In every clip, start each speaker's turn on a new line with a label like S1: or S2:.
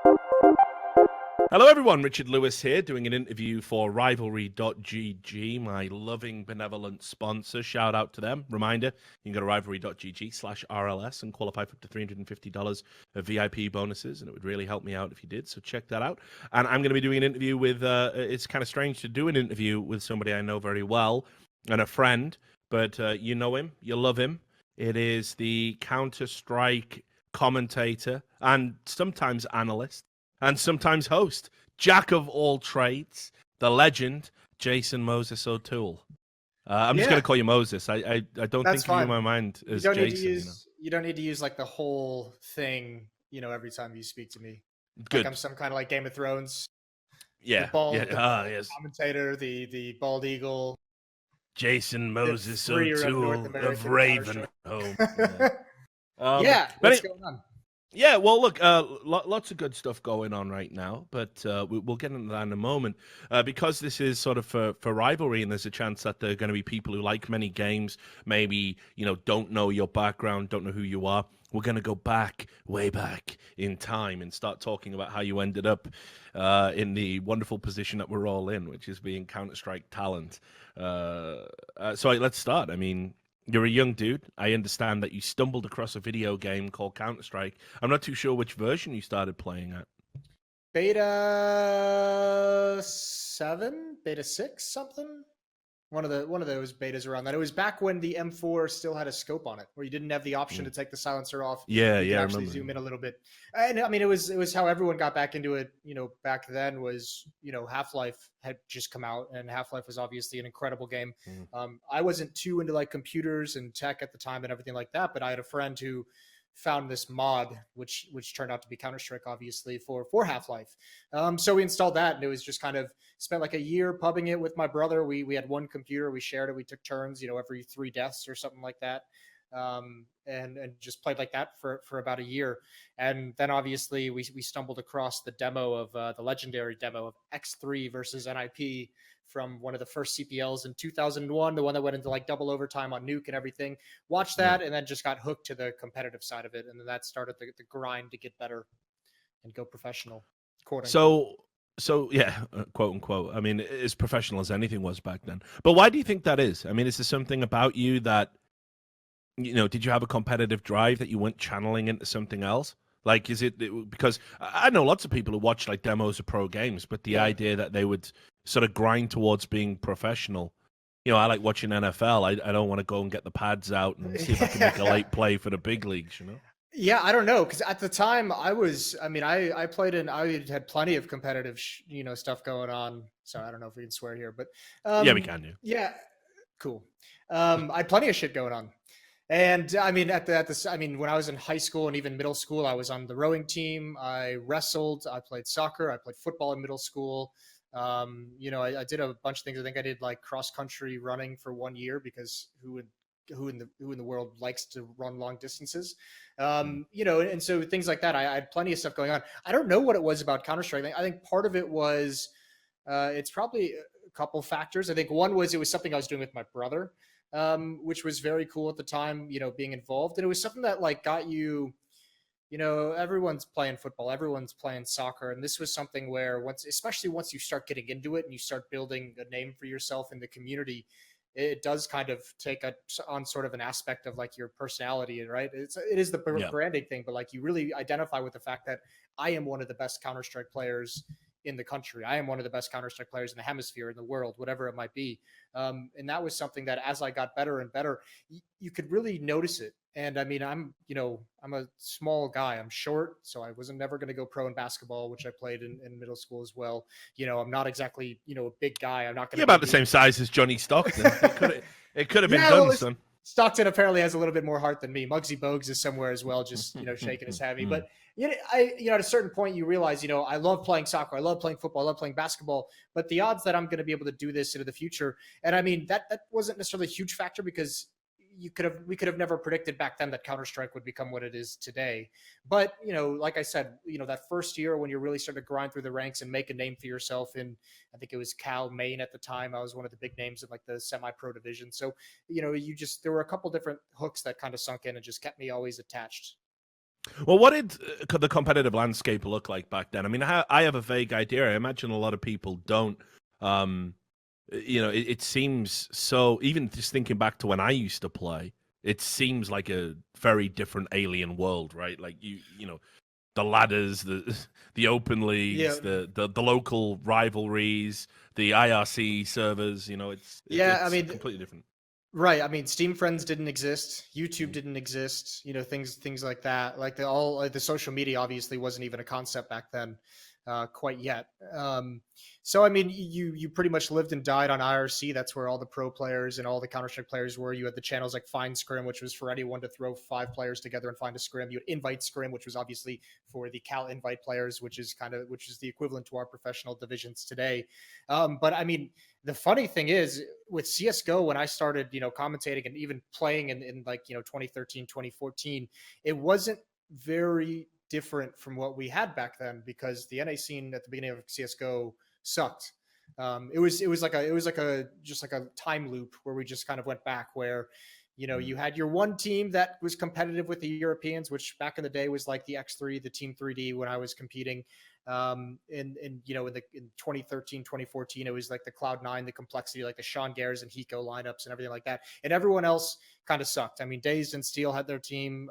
S1: Hello everyone, Richard Lewis here, doing an interview for Rivalry.gg, my loving, benevolent sponsor. Shout out to them. Reminder, you can go to Rivalry.gg/RLS and qualify for up to $350 of VIP bonuses, and it would really help me out if you did, so check that out. And I'm going to be doing an interview with, it's kind of strange to do an interview with somebody I know very well, and a friend, but you know him, you love him. It is the counterstrike commentator, and sometimes analyst, and sometimes host, jack of all trades, the legend, Jason Moses O'Toole. I'm just going to call you Moses. I don't think of you in my mind as Jason.
S2: You don't need to use like the whole thing, every time you speak to me.
S1: Good.
S2: Like I'm some kind of like Game of Thrones.
S1: Yeah.
S2: The commentator, the bald eagle.
S1: Jason Moses O'Toole of Ravenholm.
S2: What's going on?
S1: Yeah, well, look, lots of good stuff going on right now, but we'll get into that in a moment. Because this is sort of for Rivalry, and there's a chance that there are going to be people who like many games, maybe, don't know your background, don't know who you are. We're going to go way back in time and start talking about how you ended up in the wonderful position that we're all in, which is being Counter-Strike talent. So let's start. I mean, you're a young dude. I understand that you stumbled across a video game called Counter-Strike. I'm not too sure which version you started playing at.
S2: Beta 7, beta 6, something. One of those betas around that. It was back when the M4 still had a scope on it, where you didn't have the option to take the silencer off.
S1: Yeah,
S2: you could actually zoom in a little bit. And I mean, it was how everyone got back into it. Back then was Half-Life had just come out, and Half-Life was obviously an incredible game. I wasn't too into like computers and tech at the time and everything like that, but I had a friend who found this mod, which turned out to be Counter-Strike, obviously, for Half-Life. So we installed that, and it was just kind of spent like a year pubbing it with my brother. We had one computer, we shared it, we took turns, every 3 deaths or something like that, and just played like that for about a year. And then obviously we stumbled across the demo of the legendary demo of X3 versus NIP from one of the first CPLs in 2001, the one that went into like double overtime on Nuke and everything. Watched that and then just got hooked to the competitive side of it. And then that started the grind to get better and go professional.
S1: So yeah, quote unquote. I mean, as professional as anything was back then. But why do you think that is? I mean, is there something about you that, did you have a competitive drive that you weren't channeling into something else? Like, is it because I know lots of people who watch like demos of pro games, but the idea that they would sort of grind towards being professional. I like watching NFL. I don't want to go and get the pads out and see if I can make a late play for the big leagues,
S2: Yeah, I don't know, because at the time I played I had plenty of competitive, stuff going on. So I don't know if we can swear here, but
S1: yeah, we can do.
S2: Yeah, cool. I had plenty of shit going on. And I mean, when I was in high school and even middle school, I was on the rowing team. I wrestled. I played soccer. I played football in middle school. I did a bunch of things. I think I did like cross country running for 1 year, because who in the world likes to run long distances? And so things like that. I had plenty of stuff going on. I don't know what it was about Counter-Strike. I think part of it was, it's probably a couple factors. I think one was it was something I was doing with my brother. Which was very cool at the time, being involved. And it was something that like got you, everyone's playing football, everyone's playing soccer. And this was something where especially once you start getting into it and you start building a name for yourself in the community, it does kind of take on sort of an aspect of like your personality, right? It is the branding thing, but like you really identify with the fact that I am one of the best Counter-Strike players in the country. I am one of the best Counter-Strike players in the hemisphere, in the world, whatever it might be. And that was something that as I got better and better, you could really notice it. And I mean, I'm a small guy. I'm short, so I wasn't never going to go pro in basketball, which I played in middle school as well. I'm not exactly, a big guy. I'm not going to.
S1: You're about the same size as Johnny Stockton. It could have been done, son.
S2: Stockton apparently has a little bit more heart than me. Muggsy Bogues is somewhere as well, just shaking his heavy. But at a certain point you realize, I love playing soccer, I love playing football, I love playing basketball. But the odds that I'm going to be able to do this into the future, and I mean that wasn't necessarily a huge factor, because we could have never predicted back then that Counter-Strike would become what it is today. But, like I said, that first year when you really started to grind through the ranks and make a name for yourself in, I think it was Cal, Maine at the time. I was one of the big names in like the semi-pro division. So, there were a couple different hooks that kind of sunk in and just kept me always attached.
S1: Well, what did the competitive landscape look like back then? I mean, I have a vague idea. I imagine a lot of people don't. Um, it seems so. Even just thinking back to when I used to play, it seems like a very different alien world, right? Like the ladders, the open
S2: Yeah.
S1: leagues, the local rivalries, the IRC servers.
S2: Yeah, I
S1: It's
S2: mean,
S1: completely different.
S2: right. I mean, Steam Friends didn't exist. YouTube
S1: Mm.
S2: didn't exist. Things like that. Like the social media obviously wasn't even a concept back then, quite yet. So I mean, you pretty much lived and died on IRC. That's where all the pro players and all the Counter-Strike players were. You had the channels like Find Scrim, which was for anyone to throw 5 players together and find a scrim. You had Invite Scrim, which was obviously for the Cal Invite players, which is the equivalent to our professional divisions today. But I mean, the funny thing is with CSGO, when I started, commentating and even playing in like, 2013, 2014, it wasn't very different from what we had back then because the NA scene at the beginning of CSGO sucked. It was like a just like a time loop where we just kind of went back where you had your one team that was competitive with the Europeans, which back in the day was like the X3, the Team 3D when I was competing. In 2013, 2014, it was like the Cloud9, the complexity, like the Sean Gares and Hiko lineups and everything like that. And everyone else kind of sucked. I mean, Dazed and Steel had their team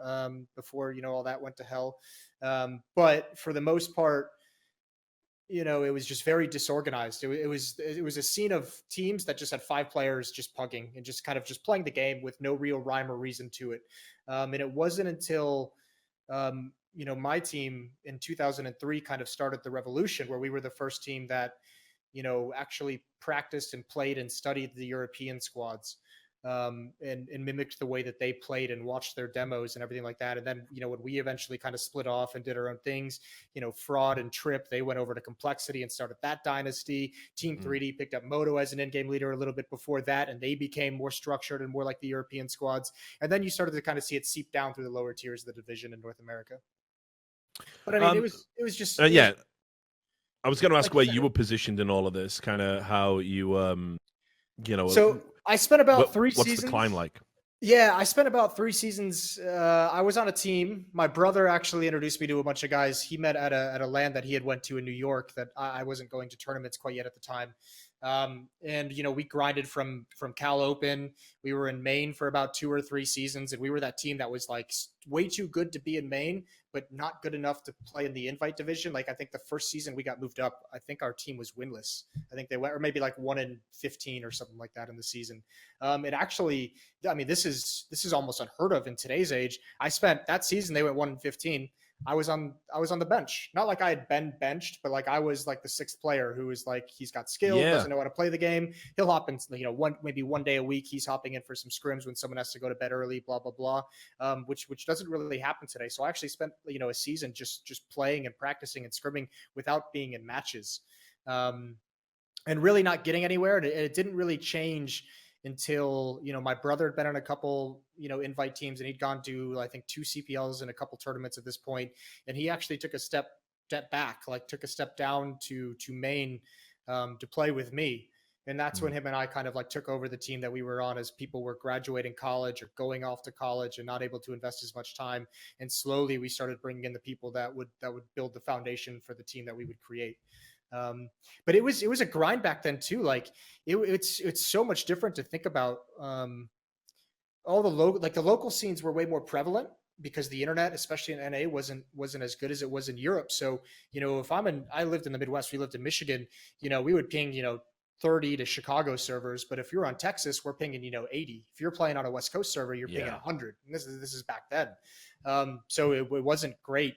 S2: before, all that went to hell. But for the most part, it was just very disorganized. It was a scene of teams that just had 5 players just pugging and just kind of just playing the game with no real rhyme or reason to it. And it wasn't until my team in 2003 kind of started the revolution where we were the first team that actually practiced and played and studied the European squads, and mimicked the way that they played and watched their demos and everything like that. And then, when we eventually kind of split off and did our own things, Fraud and Trip, they went over to Complexity and started that dynasty. Team 3D picked up Moto as an in-game leader a little bit before that, and they became more structured and more like the European squads. And then you started to kind of see it seep down through the lower tiers of the division in North America. But I mean, it was just
S1: yeah. I was going to ask
S2: like
S1: where you were positioned in all of this, kind of how you
S2: So I spent about 3 seasons.
S1: What's the climb like?
S2: Yeah, I spent about 3 seasons. I was on a team. My brother actually introduced me to a bunch of guys he met at a LAN that he had went to in New York that I wasn't going to tournaments quite yet at the time. And we grinded from Cal Open. We were in Maine for about 2 or 3 seasons, and we were that team that was like way too good to be in Maine, but not good enough to play in the invite division. Like I think the first season we got moved up, I think our team was winless. I think they went, or maybe like 1-15 or something like that in the season. It actually, I mean, this is almost unheard of in today's age. I spent that season, they went 1-15. I was on the bench. Not like I had been benched, but like I was like the 6th player who was like, he's got skill, doesn't know how to play the game. He'll hop in, maybe one day a week, he's hopping in for some scrims when someone has to go to bed early, blah, blah, blah. Which doesn't really happen today. So I actually spent, a season just playing and practicing and scrimming without being in matches. And really not getting anywhere. And it didn't really change until my brother had been on a couple invite teams, and he'd gone to I think 2 CPLs and a couple tournaments at this point, and he actually took a step back, like took a step down to Maine to play with me. And that's when him and I kind of like took over the team that we were on as people were graduating college or going off to college and not able to invest as much time. And slowly we started bringing in the people that would build the foundation for the team that we would create. But it was a grind back then too. Like it's so much different to think about. All the local scenes were way more prevalent because the internet, especially in NA, wasn't as good as it was in Europe. So, if I lived in the Midwest, we lived in Michigan, we would ping, 30 to Chicago servers. But if you're on Texas, we're pinging, 80. If you're playing on a West Coast server, you're pinging 100. And this is back then. So it wasn't great.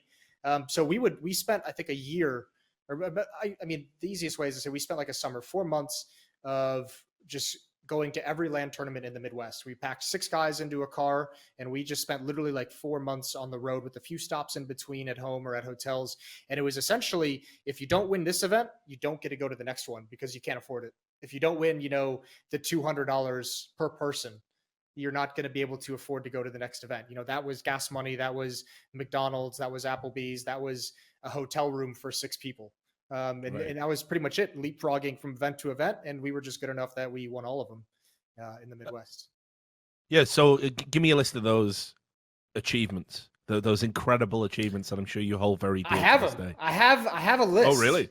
S2: So we spent, I think, a year. I mean, the easiest way is to say we spent like a summer, 4 months of just going to every LAN tournament in the Midwest. We packed 6 guys into a car, and we just spent literally like 4 months on the road with a few stops in between at home or at hotels. And it was essentially, if you don't win this event, you don't get to go to the next one because you can't afford it. If you don't win, the $200 per person, you're not going to be able to afford to go to the next event. That was gas money. That was McDonald's. That was Applebee's. That was a hotel room for 6 people. And that was pretty much it, leapfrogging from event to event. And we were just good enough that we won all of them in the Midwest.
S1: Yeah. So give me a list of those achievements Those incredible achievements that I'm sure you hold very dear
S2: I have
S1: to this
S2: them.
S1: day.
S2: I have a list.
S1: Oh, really?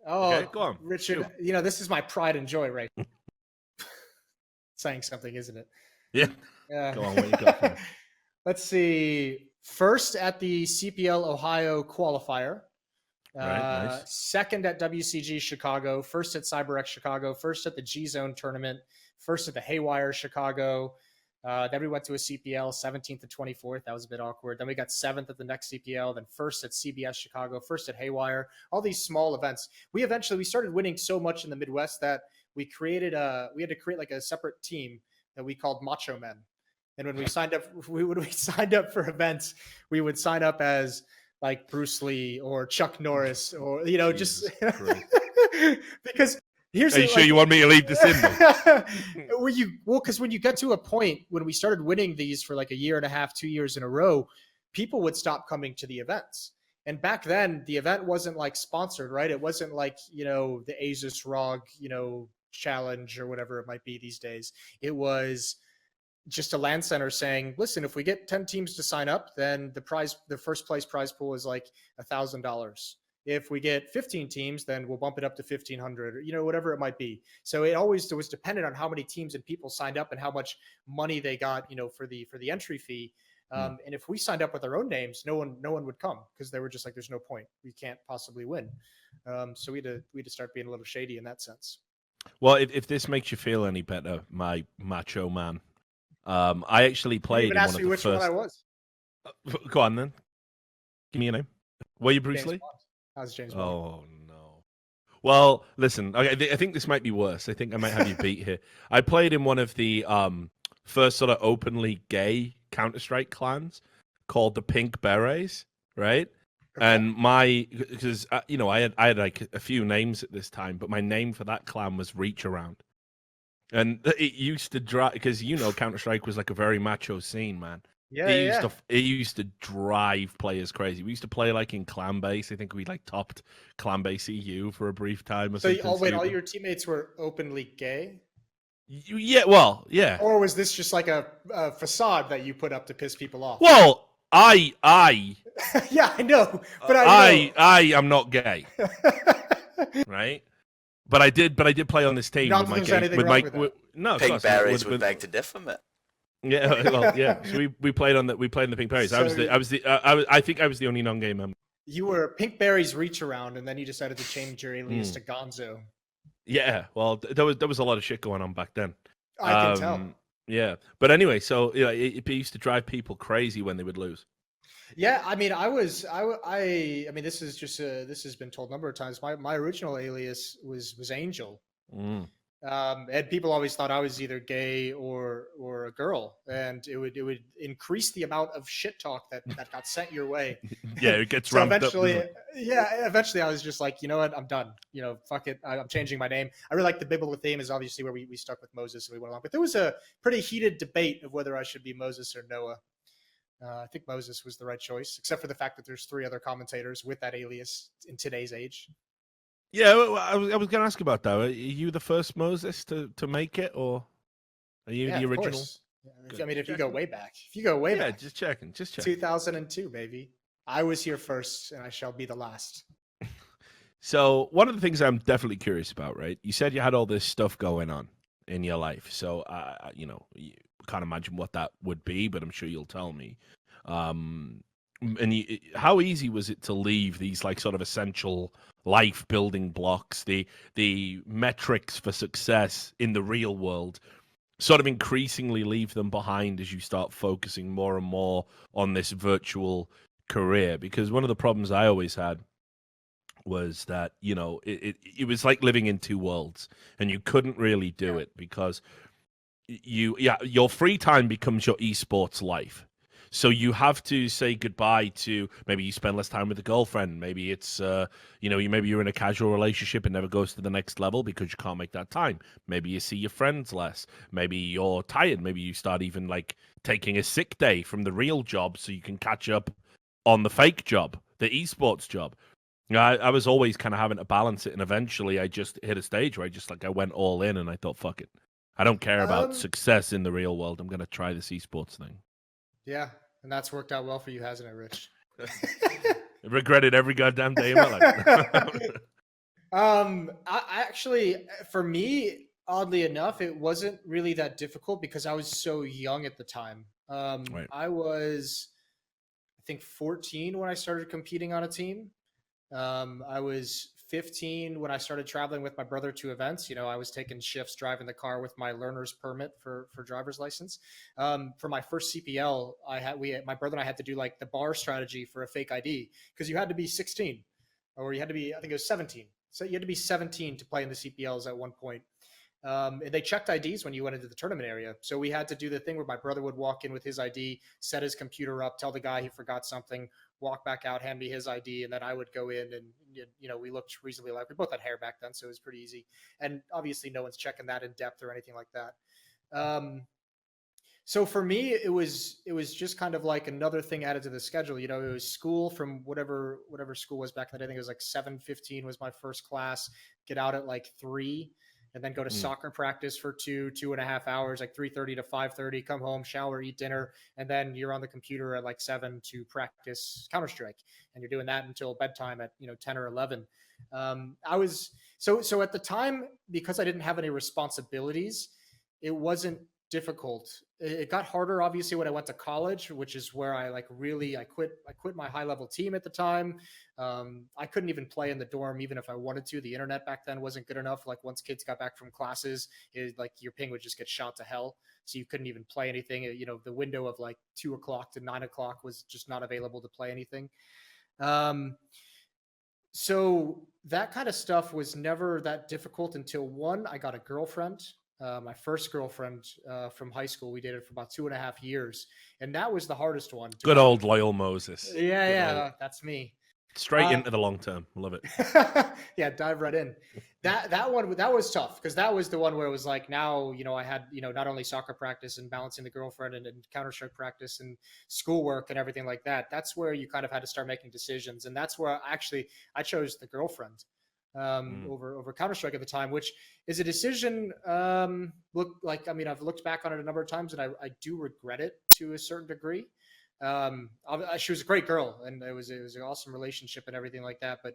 S2: Oh,
S1: Okay, go on.
S2: Richard,
S1: Shoot.
S2: this is my pride and joy, right? Saying something, isn't it?
S1: Yeah.
S2: Yeah.
S1: Go on, what you got for me?
S2: Let's see. First at the CPL Ohio qualifier.
S1: Right, nice.
S2: Second at WCG Chicago. First at CyberX Chicago. First at the G Zone tournament. First at the Haywire Chicago. Then we went to a CPL 17th to 24th. That was a bit awkward. Then we got 7th at the next CPL. Then first at CBS Chicago. First at Haywire. All these small events. We started winning so much in the Midwest that we had to create like a separate team that we called Macho Men. And when we signed up, for events, we would sign up as like Bruce Lee or Chuck Norris or
S1: Jesus
S2: because here's
S1: Are you sure you want me to leave this in?
S2: Because when you get to a point when we started winning these for like a year and a half, 2 years in a row, people would stop coming to the events. And back then, the event wasn't like sponsored, right? It wasn't like the Asus ROG challenge or whatever it might be these days. It was just a LAN center saying, listen, if we get 10 teams to sign up, then the first place prize pool is like $1,000. If we get 15 teams, then we'll bump it up to 1,500 or, whatever it might be. So it always was dependent on how many teams and people signed up and how much money they got, for the entry fee. And if we signed up with our own names, no one would come because they were just like, there's no point. We can't possibly win. So we had to start being a little shady in that sense.
S1: Well, if this makes you feel any better, my macho man, I actually played in one of the
S2: which
S1: first.
S2: one I was.
S1: Go on then. Give me a name. Were you Bruce Lee?
S2: I was James Bond.
S1: Oh no. Well, listen. Okay, I think this might be worse. I think I might have you beat here. I played in one of the first sort of openly gay counterstrike clans called the Pink Berets, right? Okay. And because I had like a few names at this time, but my name for that clan was Reach Around. And it used to drive, because Counter-Strike was like a very macho scene, man.
S2: Yeah,
S1: it used to drive players crazy. We used to play like in clan base. I think we like topped clan base EU for a brief time or something.
S2: So all your teammates were openly gay?
S1: Yeah, well, yeah.
S2: Or was this just like a facade that you put up to piss people off?
S1: Well, I
S2: yeah, I know, but
S1: I am not gay, right? But I did play on this team with my no.
S3: Pink Berries would beg to differ, mate.
S1: Yeah, well, yeah. So we played in the Pink Berries.
S2: So
S1: I think I was the only non-gay member.
S2: You were Pink Berries Reach Around, and then you decided to change your alias to Gonzo.
S1: Yeah, well, there was a lot of shit going on back then.
S2: I can tell.
S1: Yeah, but anyway, so it used to drive people crazy when they would lose.
S2: Yeah, I mean, I mean, this is just this has been told a number of times. My original alias was Angel, and people always thought I was either gay or a girl, and it would increase the amount of shit talk that got sent your way.
S1: Yeah, it gets
S2: so
S1: ramped
S2: eventually,
S1: up.
S2: Eventually, I was just like, you know what, I'm done. Fuck it, I'm changing my name. I really like the biblical theme is obviously where we stuck with Moses and we went along, but there was a pretty heated debate of whether I should be Moses or Noah. I think Moses was the right choice, except for the fact that there's 3 other commentators with that alias in today's age.
S1: Yeah, I was going to ask about that. Are you the first Moses to make it, or are you the original?
S2: Yeah, I mean, if you go way back, back.
S1: Just checking.
S2: 2002, baby. I was here first, and I shall be the last.
S1: So one of the things I'm definitely curious about, right? You said you had all this stuff going on in your life, so you can't imagine what that would be, but I'm sure you'll tell me. And how easy was it to leave these like sort of essential life building blocks, the metrics for success in the real world, sort of increasingly leave them behind as you start focusing more and more on this virtual career? Because one of the problems I always had was that it was like living in two worlds, and you couldn't really do it because your free time becomes your esports life. So you have to say goodbye to, maybe you spend less time with a girlfriend. Maybe it's, maybe you're in a casual relationship and never goes to the next level because you can't make that time. Maybe you see your friends less. Maybe you're tired. Maybe you start even like taking a sick day from the real job so you can catch up on the fake job, the esports job. I was always kind of having to balance it. And eventually I just hit a stage where I went all in and I thought, fuck it. I don't care about success in the real world. I'm going to try this esports thing.
S2: Yeah. And that's worked out well for you, hasn't it, Rich?
S1: I regretted every goddamn day of my life.
S2: I actually, for me, oddly enough, it wasn't really that difficult because I was so young at the time.
S1: Right.
S2: I was, I think, 14 when I started competing on a team. I was 15 when I started traveling with my brother to events. I was taking shifts driving the car with my learner's permit for driver's license. For my first CPL, my brother and I had to do like the bar strategy for a fake ID because you had to be 16 or you had to be, I think it was 17. So you had to be 17 to play in the CPLs at one point. And they checked IDs when you went into the tournament area. So we had to do the thing where my brother would walk in with his ID, set his computer up, tell the guy he forgot something, walk back out, hand me his ID, and then I would go in and, we looked reasonably like we both had hair back then, so it was pretty easy. And obviously no one's checking that in depth or anything like that. So for me, it was just kind of like another thing added to the schedule. It was school from whatever school was back then. I think it was like 7:15 was my first class, get out at like 3, and then go to soccer practice for 2.5 hours, like 3:30 to 5:30, come home, shower, eat dinner, and then you're on the computer at like 7 to practice counterstrike. And you're doing that until bedtime at 10 or 11. I was so at the time, because I didn't have any responsibilities, it wasn't difficult. It got harder obviously when I went to college, which is where I quit my high level team at the time. I couldn't even play in the dorm even if I wanted to. The internet back then wasn't good enough. Like once kids got back from classes, like your ping would just get shot to hell, so you couldn't even play anything. The window of like 2 o'clock to 9 o'clock was just not available to play anything. So that kind of stuff was never that difficult until I got a girlfriend. My first girlfriend from high school. We dated for about 2.5 years, and that was the hardest one.
S1: Good old loyal Moses.
S2: Yeah, that's me.
S1: Straight into the long term. Love it.
S2: Yeah, dive right in. That was tough because that was the one where it was like, now I had not only soccer practice and balancing the girlfriend and counterstrike practice and schoolwork and everything like that. That's where you kind of had to start making decisions, and that's where I chose the girlfriend over Counter-Strike at the time, which is a decision. I've looked back on it a number of times, and I do regret it to a certain degree. She was a great girl, and it was an awesome relationship and everything like that. But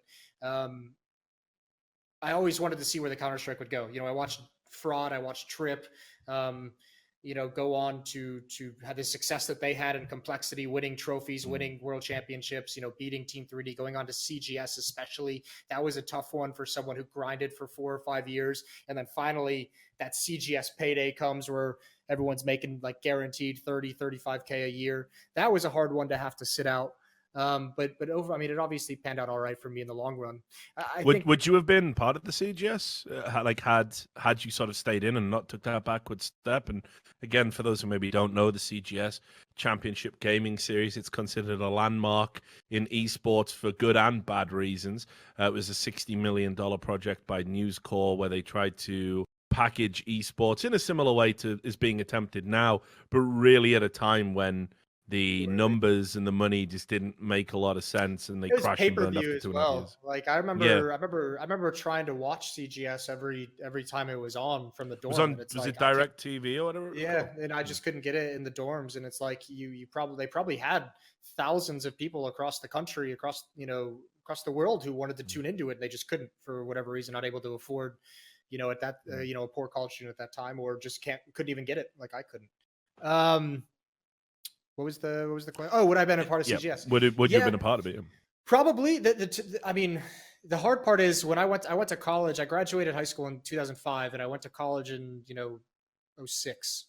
S2: I always wanted to see where the Counter-Strike would go. I watched Fraud, I watched Trip, go on to have the success that they had in complexity, winning trophies, winning world championships, beating Team 3D, going on to CGS especially. That was a tough one for someone who grinded for 4 or 5 years. And then finally that CGS payday comes where everyone's making like guaranteed 30, 35K a year. That was a hard one to have to sit out. But it obviously panned out all right for me in the long run.
S1: Would you have been part of the CGS? Had you sort of stayed in and not took that backward step? And again, for those who maybe don't know, the CGS Championship Gaming Series, it's considered a landmark in esports for good and bad reasons. It was a $60 million project by News Corp where they tried to package esports in a similar way to is being attempted now, but really at a time when the numbers and the money just didn't make a lot of sense, and they crashed and burned after 2.5 years.
S2: Like I remember trying to watch CGS every time it was on from the dorm.
S1: Was it Direct TV or whatever?
S2: Yeah, and I just couldn't get it in the dorms, and it's like they probably had thousands of people across the country, across the world who wanted to tune into it, and they just couldn't for whatever reason, not able to afford, at that a poor college student at that time, or just couldn't even get it like I couldn't. What was the question? Oh, would I have been a part of CGS?
S1: Would you have been a part of it?
S2: Probably. The hard part is when I went to college. I graduated high school in 2005, and I went to college in 06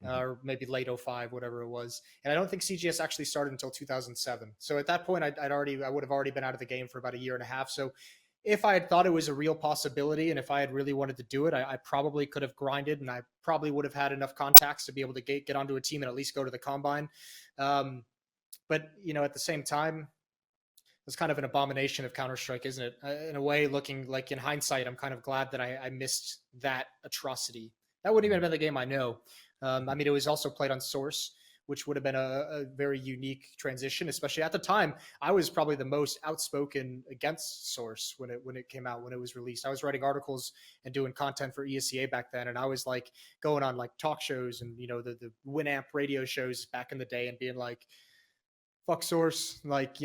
S2: or maybe late 05, whatever it was. And I don't think CGS actually started until 2007. So at that point, I would have already been out of the game for about a year and a half. So if I had thought it was a real possibility, and if I had really wanted to do it, I probably could have grinded, and I probably would have had enough contacts to be able to get onto a team and at least go to the combine. But at the same time, it's kind of an abomination of Counter-Strike, isn't it? In a way, looking like in hindsight, I'm kind of glad that I missed that atrocity. That wouldn't even have been the game I know. It was also played on Source, which would have been a very unique transition, especially at the time. I was probably the most outspoken against Source when it came out, when it was released. I was writing articles and doing content for ESCA back then, and I was like going on like talk shows and the Winamp radio shows back in the day and being like, fuck Source. Like,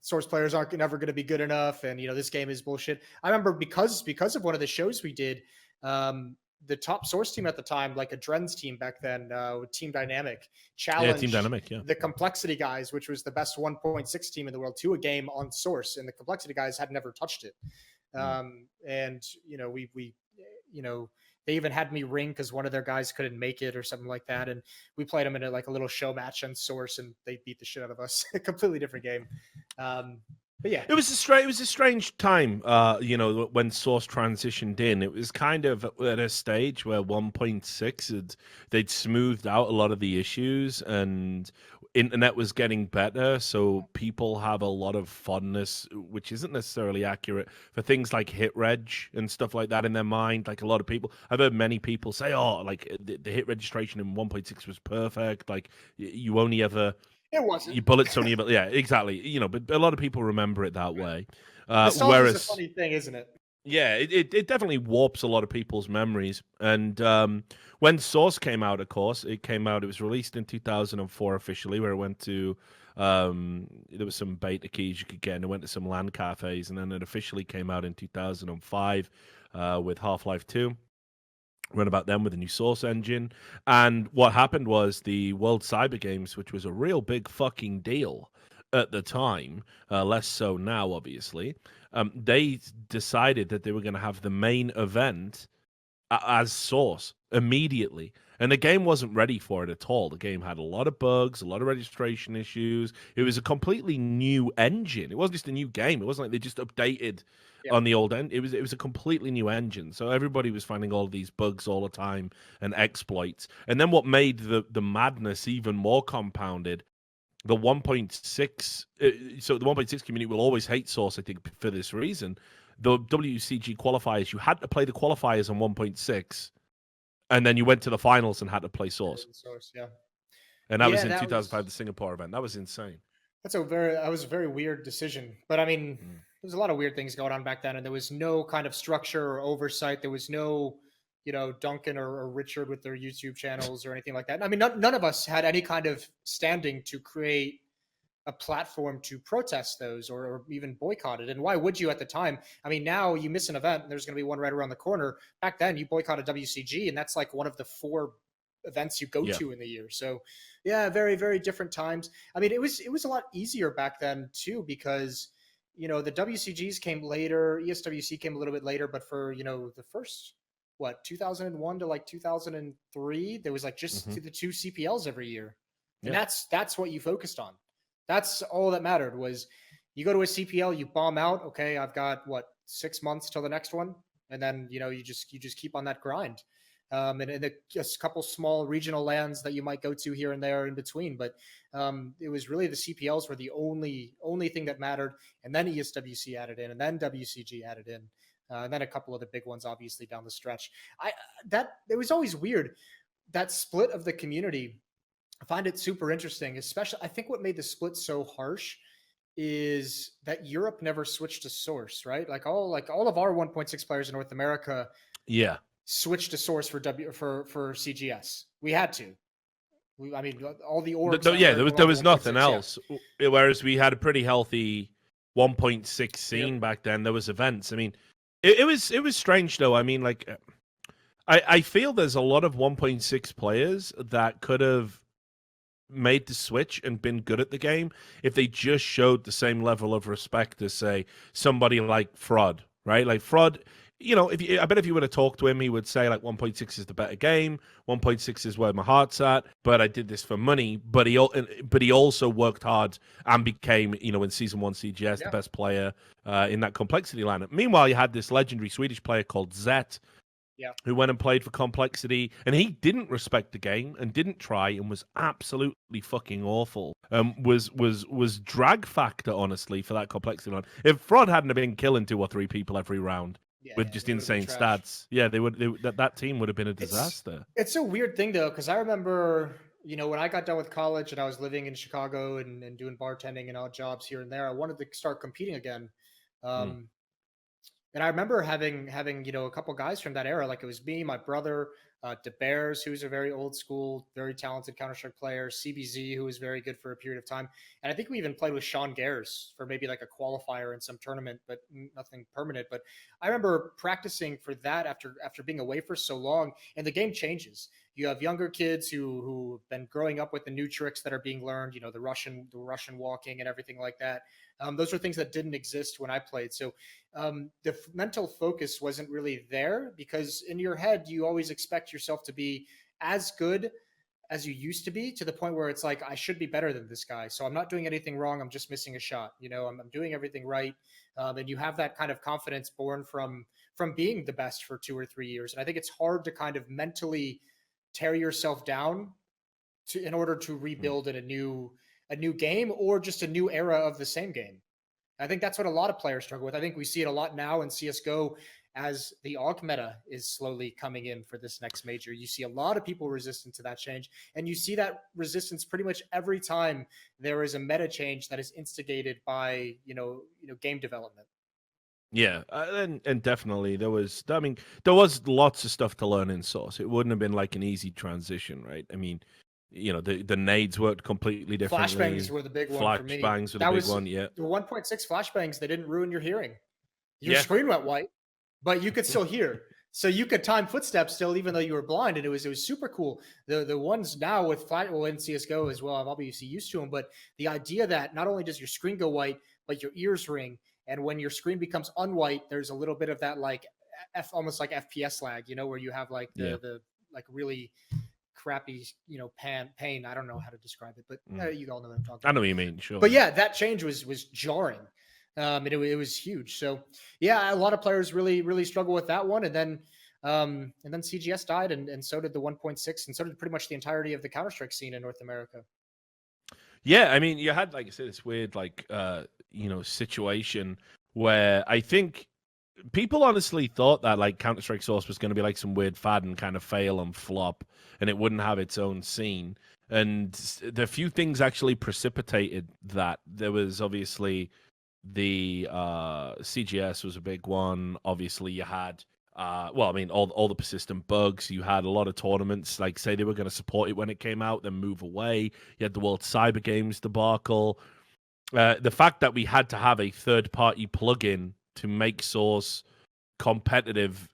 S2: Source players aren't never going to be good enough, and this game is bullshit. I remember because of one of the shows we did, the top Source team at the time, like a Dren's team back then, with Team Dynamic, challenged
S1: Team Dynamic, yeah.
S2: the Complexity guys, which was the best 1.6 team in the world, to a game on Source, and the Complexity guys had never touched it. And they even had me ring because one of their guys couldn't make it or something like that, and we played them in like a little show match on Source, and they beat the shit out of us. A completely different game. But yeah,
S1: it was a strange time. When Source transitioned in, it was kind of at a stage where 1.6 they'd smoothed out a lot of the issues, and internet was getting better. So people have a lot of fondness, which isn't necessarily accurate, for things like hit reg and stuff like that in their mind. Like a lot of people, I've heard many people say, "Oh, like the hit registration in 1.6 was perfect. Like you only ever."
S2: It wasn't.
S1: Your bullets only, but yeah, exactly. But a lot of people remember it that way.
S2: Nostalgia's a funny thing, isn't it?
S1: Yeah, it definitely warps a lot of people's memories. And when Source came out, of course, it was released in 2004 officially, where it went to, there was some beta keys you could get, and it went to some LAN cafes, and then it officially came out in 2005 with Half-Life 2. Run about them with a new Source engine. And what happened was the World Cyber Games, which was a real big fucking deal at the time, less so now, obviously, they decided that they were going to have the main event as Source immediately. And the game wasn't ready for it at all. The game had a lot of bugs, a lot of registration issues. It was a completely new engine. It wasn't just a new game. It wasn't like they just updated on the old end. It was a completely new engine. So everybody was finding all of these bugs all the time and exploits. And then what made the madness even more compounded, the 1.6, so the 1.6 community will always hate Source, I think, for this reason. The WCG qualifiers, you had to play the qualifiers on 1.6, and then you went to the finals and had to play Source.
S2: Yeah.
S1: And that was in 2005, the Singapore event. That was insane.
S2: That was a very weird decision. But I mean, there's a lot of weird things going on back then, and there was no kind of structure or oversight. There was no, Duncan or Richard with their YouTube channels or anything like that. I mean, none of us had any kind of standing to create a platform to protest those or even boycott it. And why would you at the time? I mean, now you miss an event and there's going to be one right around the corner. Back then you boycotted WCG, and that's like one of the 4 events you go to in the year. So yeah, very, very different times. I mean, it was a lot easier back then too, because, the WCGs came later, ESWC came a little bit later, but for, the first, 2001 to like 2003, there was like just the 2 CPLs every year. And that's what you focused on. That's all that mattered. Was you go to a CPL, you bomb out. Okay, I've got 6 months till the next one, and then you just keep on that grind. And just a couple small regional lands that you might go to here and there in between, but it was really the CPLs were the only thing that mattered, and then ESWC added in, and then WCG added in, and then a couple of the big ones obviously down the stretch. It was always weird, that split of the community. I find it super interesting, especially I think what made the split so harsh is that Europe never switched to Source, right? Like all of our 1.6 players in North America switched to Source for CGS. We had to. I mean, all the orgs.
S1: There was nothing else. Yeah. Whereas we had a pretty healthy 1.6 scene back then. There was events. I mean, it was strange though. I mean, like, I feel there's a lot of 1.6 players that could have made the switch and been good at the game if they just showed the same level of respect as, say, somebody like Fraud, right? Like Fraud, I bet if you were to talk to him, he would say like 1.6 is the better game. 1.6 is where my heart's at. But I did this for money. But he also worked hard and became, in season 1 CGS, the best player in that complexity lineup. Meanwhile, you had this legendary Swedish player called Zet, who went and played for Complexity, and he didn't respect the game and didn't try and was absolutely fucking awful. Was drag factor, honestly, for that Complexity line. If Fraud hadn't have been killing 2 or 3 people every round with just insane stats, that team would have been a disaster.
S2: It's a weird thing though, because I remember, when I got done with college and I was living in Chicago and doing bartending and odd jobs here and there, I wanted to start competing again. And I remember having a couple guys from that era, like it was me, my brother, DeBears, who's a very old school, very talented Counter-Strike player, CBZ, who was very good for a period of time. And I think we even played with Sean Gares for maybe like a qualifier in some tournament, but nothing permanent. But I remember practicing for that after being away for so long, and the game changes. You have younger kids who've been growing up with the new tricks that are being learned, the Russian walking and everything like that. Those are things that didn't exist when I played. So the mental focus wasn't really there, because in your head, you always expect yourself to be as good as you used to be, to the point where it's like, I should be better than this guy. So I'm not doing anything wrong. I'm just missing a shot. I'm doing everything right. And you have that kind of confidence born from being the best for 2 or 3 years. And I think it's hard to kind of mentally tear yourself down in order to rebuild in a new game, or just a new era of the same game. I think that's what a lot of players struggle with. I think we see it a lot now in CSGO as the AUG meta is slowly coming in for this next major. You see a lot of people resistant to that change, and you see that resistance pretty much every time there is a meta change that is instigated by game development.
S1: Yeah, and definitely there was lots of stuff to learn in Source. It wouldn't have been like an easy transition, right? I mean, the nades worked completely differently.
S2: Flashbangs were the big one for me.
S1: Flashbangs were the big one, yeah.
S2: The 1.6 flashbangs, they didn't ruin your hearing. Your screen went white, but you could still hear. So you could time footsteps still, even though you were blind, and it was super cool. The ones now with in CSGO as well, I'm obviously used to them, but the idea that not only does your screen go white, but your ears ring, and when your screen becomes unwhite, there's a little bit of that like almost like FPS lag, where you have like the like really crappy, pain. I don't know how to describe it, but you all know what I'm talking about.
S1: I know what you mean, sure.
S2: But yeah, that change was jarring. It was huge. So yeah, a lot of players really struggle with that one. And then CGS died, and so did the 1.6, and so did pretty much the entirety of the Counter-Strike scene in North America.
S1: Yeah, I mean, you had, like I said, this weird situation where I think people honestly thought that like Counter-Strike Source was going to be like some weird fad and kind of fail and flop, and it wouldn't have its own scene. And the few things actually precipitated that. There was obviously the CGS was a big one. Obviously, you had all the persistent bugs. You had a lot of tournaments like say they were going to support it when it came out, then move away. You had the World Cyber Games debacle. The fact that we had to have a third-party plugin to make Source competitive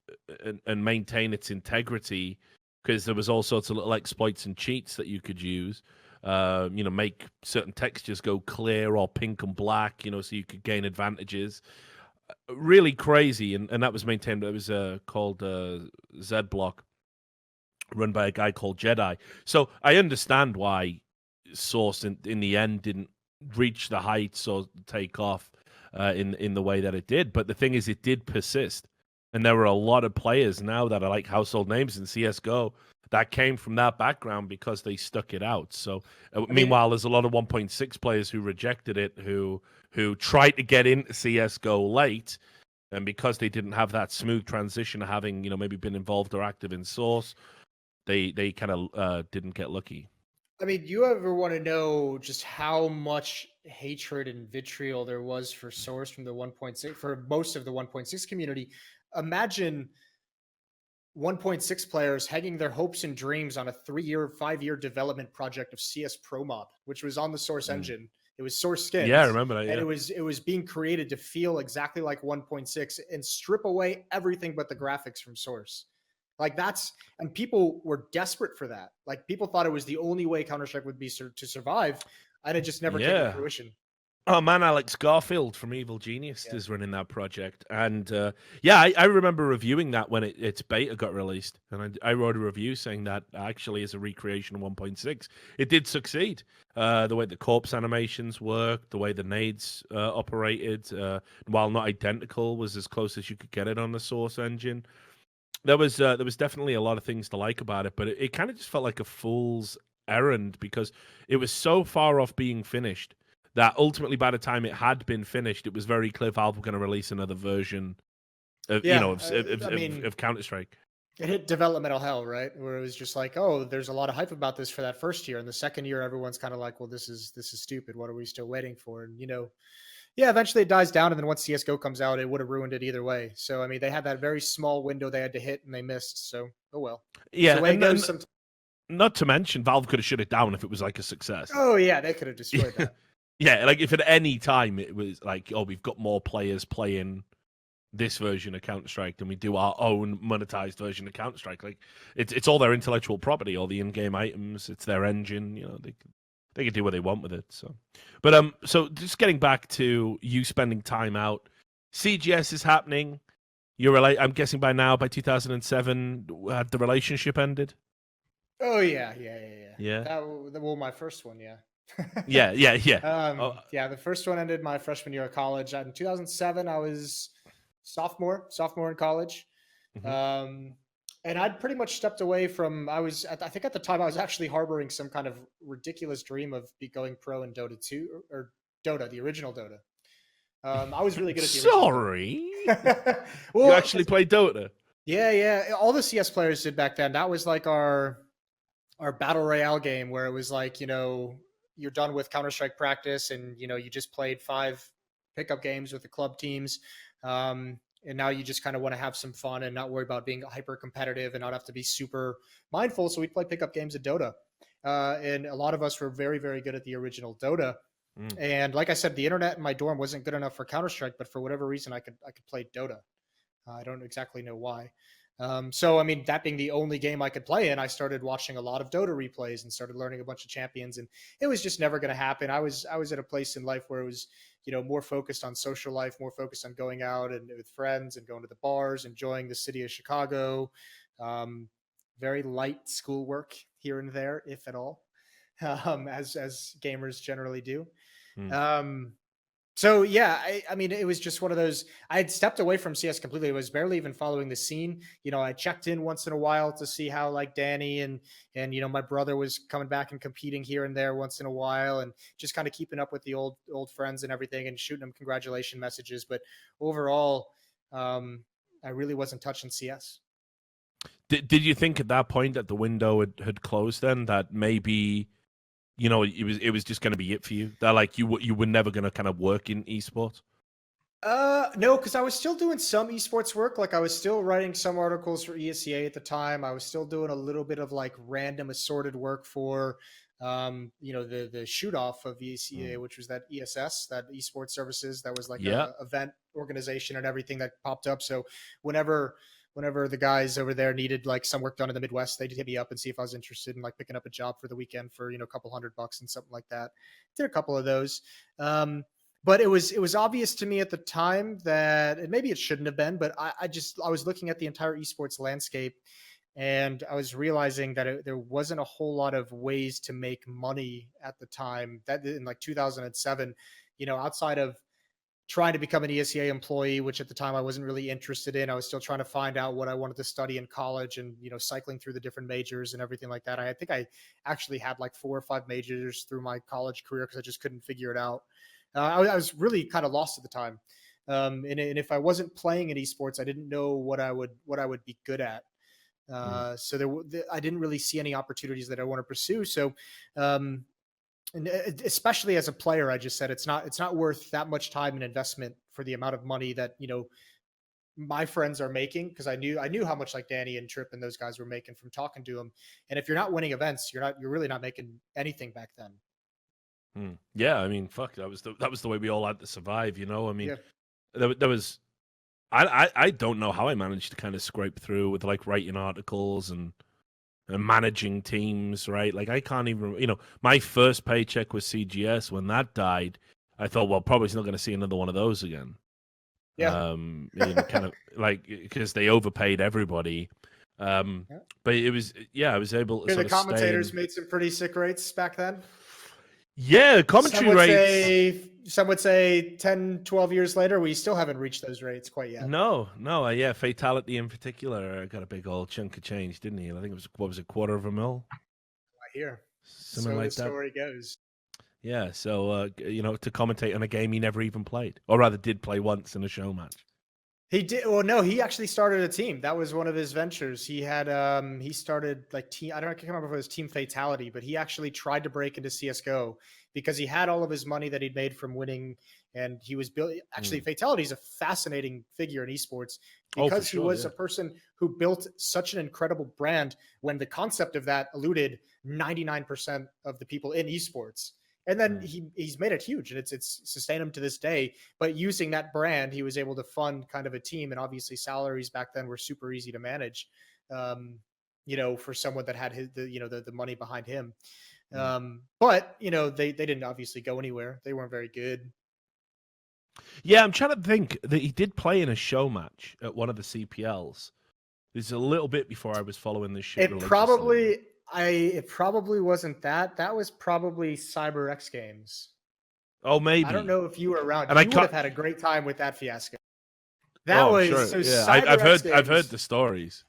S1: and maintain its integrity, because there was all sorts of little exploits and cheats that you could use. Make certain textures go clear or pink and black, so you could gain advantages. Really crazy, and that was maintained. It was called Z Block, run by a guy called Jedi. So I understand why Source in the end didn't reach the heights or take off in the way that it did. But the thing is, it did persist, and there were a lot of players now that are like household names in CS:GO that came from that background because they stuck it out. So meanwhile, there's a lot of 1.6 players who rejected it, who tried to get into CS:GO late, and because they didn't have that smooth transition of having maybe been involved or active in Source, they kind of didn't get lucky.
S2: I mean, you ever want to know just how much hatred and vitriol there was for Source from the 1.6, for most of the 1.6 community? Imagine 1.6 players hanging their hopes and dreams on a 5-year development project of CS Pro Mob, which was on the Source engine. It was Source skins.
S1: Yeah, I remember that. Yeah.
S2: And it was being created to feel exactly like 1.6 and strip away everything but the graphics from Source. Like and people were desperate for that. Like people thought it was the only way Counter-Strike would be to survive, and it just never came to fruition.
S1: Oh man, Alex Garfield from Evil Genius is running that project, and I remember reviewing that when its beta got released, and I wrote a review saying that actually is a recreation of 1.6. It did succeed. The way the corpse animations worked, the way the nades operated, while not identical, was as close as you could get it on the Source engine. There was definitely a lot of things to like about it, but it kind of just felt like a fool's errand because it was so far off being finished that ultimately, by the time it had been finished, it was very clear Valve were going to release another version of Counter-Strike.
S2: It hit developmental hell, right? Where it was just like, oh, there's a lot of hype about this for that first year, and the second year, everyone's kind of like, well, this is stupid. What are we still waiting for? And Yeah, eventually it dies down, and then once CSGO comes out, it would have ruined it either way. So I mean, they had that very small window they had to hit, and they missed. So oh well.
S1: Yeah,
S2: the way it
S1: and,
S2: goes.
S1: and not to mention, Valve could have shut it down if it was like a success.
S2: Oh yeah, they could have destroyed that.
S1: Yeah, like if at any time it was like, oh, we've got more players playing this version of Counter-Strike than we do our own monetized version of Counter-Strike. Like it's all their intellectual property, all the in-game items, it's their engine. You know, they can do what they want with it. So, but so just getting back to you spending time out, CGS is happening. I'm guessing by now, by 2007, had the relationship ended?
S2: Oh yeah.
S1: Yeah.
S2: Well, my first one, yeah.
S1: Yeah.
S2: Yeah, the first one ended my freshman year of college. In 2007, I was sophomore in college.
S1: Mm-hmm.
S2: And I'd pretty much stepped away from. I think at the time I was actually harboring some kind of ridiculous dream of going pro in Dota 2 or Dota, the original Dota. I was really good at the original.
S1: Sorry,
S2: well,
S1: you actually played Dota.
S2: Yeah. All the CS players did back then. That was like our battle royale game where it was like, you're done with Counter-Strike practice and you just played 5 pickup games with the club teams. And now you just kind of want to have some fun and not worry about being hyper competitive and not have to be super mindful. So we'd play pickup games at Dota. And a lot of us were very, very good at the original Dota. And like I said, the internet in my dorm wasn't good enough for Counter-Strike, but for whatever reason, I could play Dota. I don't exactly know why. So, I mean, that being the only game I could play in, I started watching a lot of Dota replays and started learning a bunch of champions. And it was just never going to happen. I was at a place in life where it was, more focused on social life, more focused on going out and with friends and going to the bars, enjoying the city of Chicago. Very light schoolwork here and there, if at all, as gamers generally do. So yeah, I mean, it was just one of those. I had stepped away from CS completely. I was barely even following the scene. I checked in once in a while to see how like Danny and my brother was coming back and competing here and there once in a while, and just kind of keeping up with the old friends and everything, and shooting them congratulation messages. But overall, I really wasn't touching CS.
S1: Did you think at that point that the window had closed? Then that maybe, it was just going to be it for you. That like you were never going to kind of work in esports.
S2: No, because I was still doing some esports work. Like I was still writing some articles for ESEA at the time. I was still doing a little bit of like random assorted work for, the shoot off of ESEA, which was that ESS, that esports services. That was like a event organization and everything that popped up. So whenever the guys over there needed like some work done in the Midwest, they'd hit me up and see if I was interested in like picking up a job for the weekend for, a couple $100 and something like that. Did a couple of those. But it was obvious to me at the time that, and maybe it shouldn't have been, but I was looking at the entire esports landscape and I was realizing that there wasn't a whole lot of ways to make money at the time, that in like 2007, outside of trying to become an ESEA employee, which at the time I wasn't really interested in. I was still trying to find out what I wanted to study in college and, cycling through the different majors and everything like that. I think I actually had like 4 or 5 majors through my college career because I just couldn't figure it out. I was really kind of lost at the time. And if I wasn't playing in esports, I didn't know what I would be good at. So I didn't really see any opportunities that I want to pursue. So, and especially as a player, I just said it's not worth that much time and investment for the amount of money that my friends are making, because I knew how much like Danny and Trip and those guys were making from talking to them. And if you're not winning events, you're really not making anything back then.
S1: Yeah, I mean, fuck, that was the way we all had to survive. I mean,
S2: yeah.
S1: there was. I don't know how I managed to kind of scrape through with like writing articles and managing teams, right? Like I can't even, my first paycheck was CGS. When that died, I thought, well, probably not going to see another one of those again.
S2: Yeah.
S1: Kind of like because they overpaid everybody. But it was, I was able to.
S2: The commentators made some pretty sick rates back then.
S1: Yeah, commentary rates.
S2: Some would say 10, 12 years later, we still haven't reached those rates quite yet.
S1: No. Yeah, Fatality in particular got a big old chunk of change, didn't he? I think it was a $250,000?
S2: I hear.
S1: Something like that.
S2: So the story goes.
S1: Yeah, so, to commentate on a game he never even played. Or rather, did play once in a show match.
S2: He did. Well, no, he actually started a team. That was one of his ventures. He had, he started like team. I can't remember if it was Team Fatality, but he actually tried to break into CSGO because he had all of his money that he'd made from winning, And he was built. Actually, Fatality is a fascinating figure in esports
S1: Oh, for
S2: because he
S1: sure,
S2: was
S1: yeah.
S2: a person who built such an incredible brand when the concept of that eluded 99% of the people in esports. And then he's made it huge, and it's sustained him to this day. But using that brand, he was able to fund kind of a team, and obviously salaries back then were super easy to manage. You know, for someone that had the money behind him. But you know, they didn't obviously go anywhere. They weren't very good.
S1: Yeah, I'm trying to think that he did play in a show match at one of the CPLs. This is a little bit before I was following this shit.
S2: It probably wasn't that. That was probably CyberX games.
S1: Oh, maybe.
S2: I don't know if you were around.
S1: And
S2: you would have had a great time with that fiasco. That was
S1: sure.
S2: so.
S1: Yeah,
S2: CyberX
S1: I've heard the stories.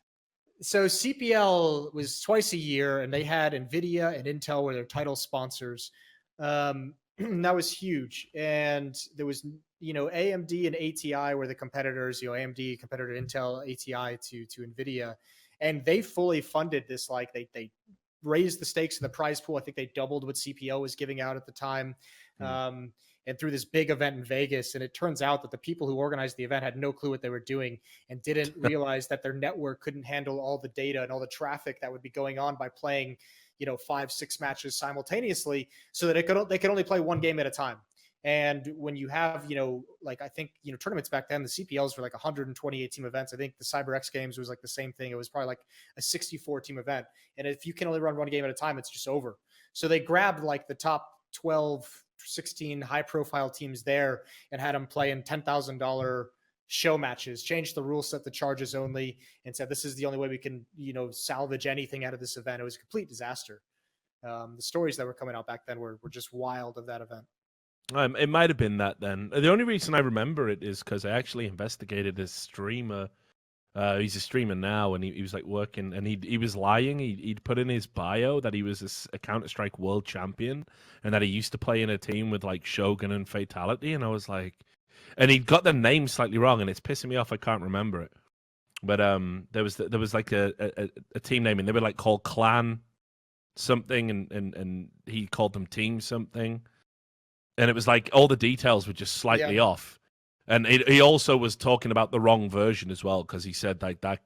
S2: So CPL was twice a year, and they had NVIDIA and Intel were their title sponsors. That was huge. And there was, you know, AMD and ATI were the competitors, you know, AMD competitor Intel, ATI to NVIDIA. And they fully funded this. Like they raised the stakes in the prize pool. I think they doubled what CPL was giving out at the time. And through this big event in Vegas. And it turns out that the people who organized the event had no clue what they were doing and didn't realize that their network couldn't handle all the data and all the traffic that would be going on by playing, you know, 5-6 matches simultaneously, so that they could only play one game at a time. And when you have, you know, like I think, you know, tournaments back then, the CPLs were like 128 team events. I think the CyberX games was like the same thing. It was probably like a 64 team event. And if you can only run one game at a time, it's just over. So they grabbed like the top 12, 16 high profile teams there and had them play in $10,000 show matches, changed the rule set, the charges only, and said, this is the only way we can, you know, salvage anything out of this event. It was a complete disaster. The stories that were coming out back then were just wild of that event.
S1: It might have been that then. The only reason I remember it is because I actually investigated a streamer. He's a streamer now, and he was like working, and he was lying. He'd put in his bio that he was a Counter-Strike world champion, and that he used to play in a team with like Shogun and Fatality. And I was like, and he got the name slightly wrong, and it's pissing me off. I can't remember it. But there was like a team name, and they were like called Clan something, and he called them Team something, and it was like all the details were just slightly off. And he also was talking about the wrong version as well, because he said like that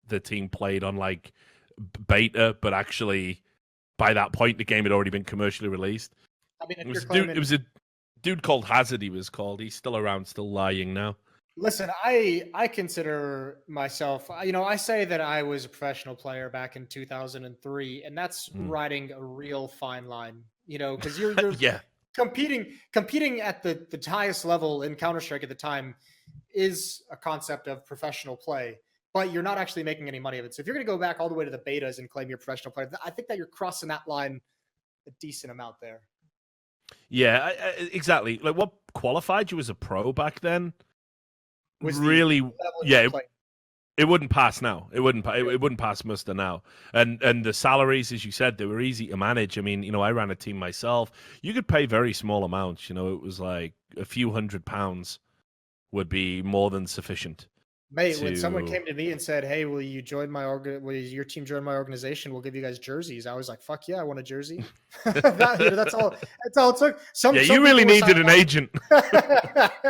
S1: the team played on like beta, but actually by that point the game had already been commercially released.
S2: I mean,
S1: it was a dude called Hazard. He was called. He's still around, still lying now.
S2: Listen, I consider myself, you know, I say that I was a professional player back in 2003, and that's riding a real fine line, you know, because you're
S1: yeah.
S2: Competing at the highest level in Counter-Strike at the time is a concept of professional play, but you're not actually making any money of it. So if you're going to go back all the way to the betas and claim you're a professional player, I think that you're crossing that line a decent amount there.
S1: Yeah, exactly. Like, what qualified you as a pro back then?
S2: Was
S1: really, yeah. It wouldn't pass now. It wouldn't pass muster now. And the salaries, as you said, they were easy to manage. I mean, you know, I ran a team myself. You could pay very small amounts. You know, it was like a few £100 would be more than sufficient.
S2: Mate, when someone came to me and said, "Hey, will you join will your team join my organization? We'll give you guys jerseys." I was like, "Fuck yeah, I want a jersey." That's all it took.
S1: You really needed an agent.
S2: But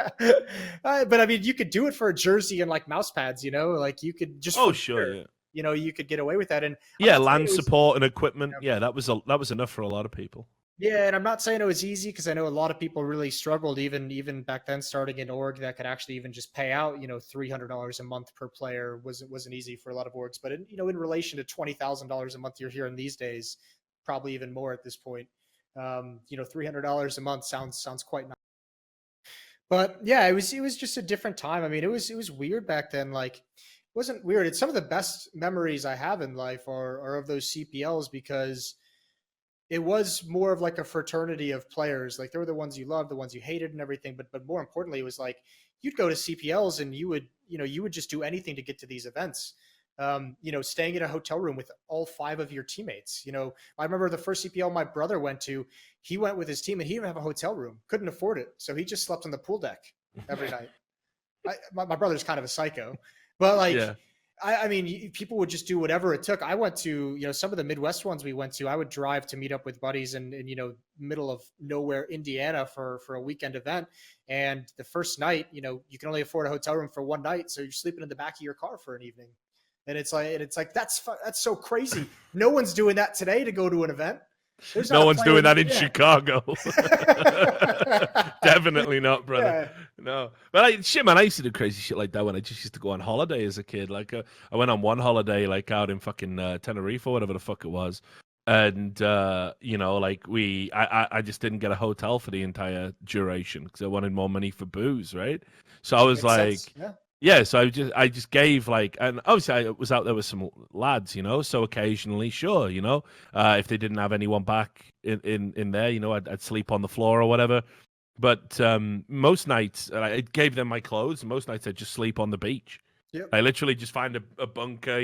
S2: I mean, you could do it for a jersey and like mouse pads. You know, like you could just.
S1: Oh sure, yeah.
S2: You know, you could get away with that, and
S1: land support and equipment. Yeah, that was enough for a lot of people.
S2: Yeah, and I'm not saying it was easy, because I know a lot of people really struggled, even back then, starting an org that could actually even just pay out, you know, $300 a month per player wasn't easy for a lot of orgs. But in relation to $20,000 a month you're hearing these days, probably even more at this point. You know, $300 a month sounds quite nice. But yeah, it was just a different time. I mean, it was weird back then. Like, it wasn't weird. It's some of the best memories I have in life are of those CPLs, because it was more of like a fraternity of players. Like, there were the ones you loved, the ones you hated and everything. But more importantly, it was like, you'd go to CPLs and you would just do anything to get to these events. You know, staying in a hotel room with all 5 of your teammates. You know, I remember the first CPL my brother went to, he went with his team and he didn't have a hotel room, couldn't afford it. So he just slept on the pool deck every night. My brother's kind of a psycho, but like, I mean, people would just do whatever it took. I went to, some of the Midwest ones we went to, I would drive to meet up with buddies in middle of nowhere, Indiana for a weekend event. And the first night, you can only afford a hotel room for one night. So you're sleeping in the back of your car for an evening. And it's like, that's so crazy. No one's doing that today to go to an event.
S1: No one's doing that in Chicago. Definitely not, brother. Yeah. No. But man, I used to do crazy shit like that when I just used to go on holiday as a kid. Like I went on one holiday, like out in fucking Tenerife or whatever the fuck it was. And, I just didn't get a hotel for the entire duration because I wanted more money for booze, right? So I was like... Yeah, so I just gave and obviously I was out there with some lads, so occasionally, sure, if they didn't have anyone back in there, I'd sleep on the floor or whatever. But most nights, I gave them my clothes, and most nights I'd just sleep on the beach. Yep. I literally just find a bunker,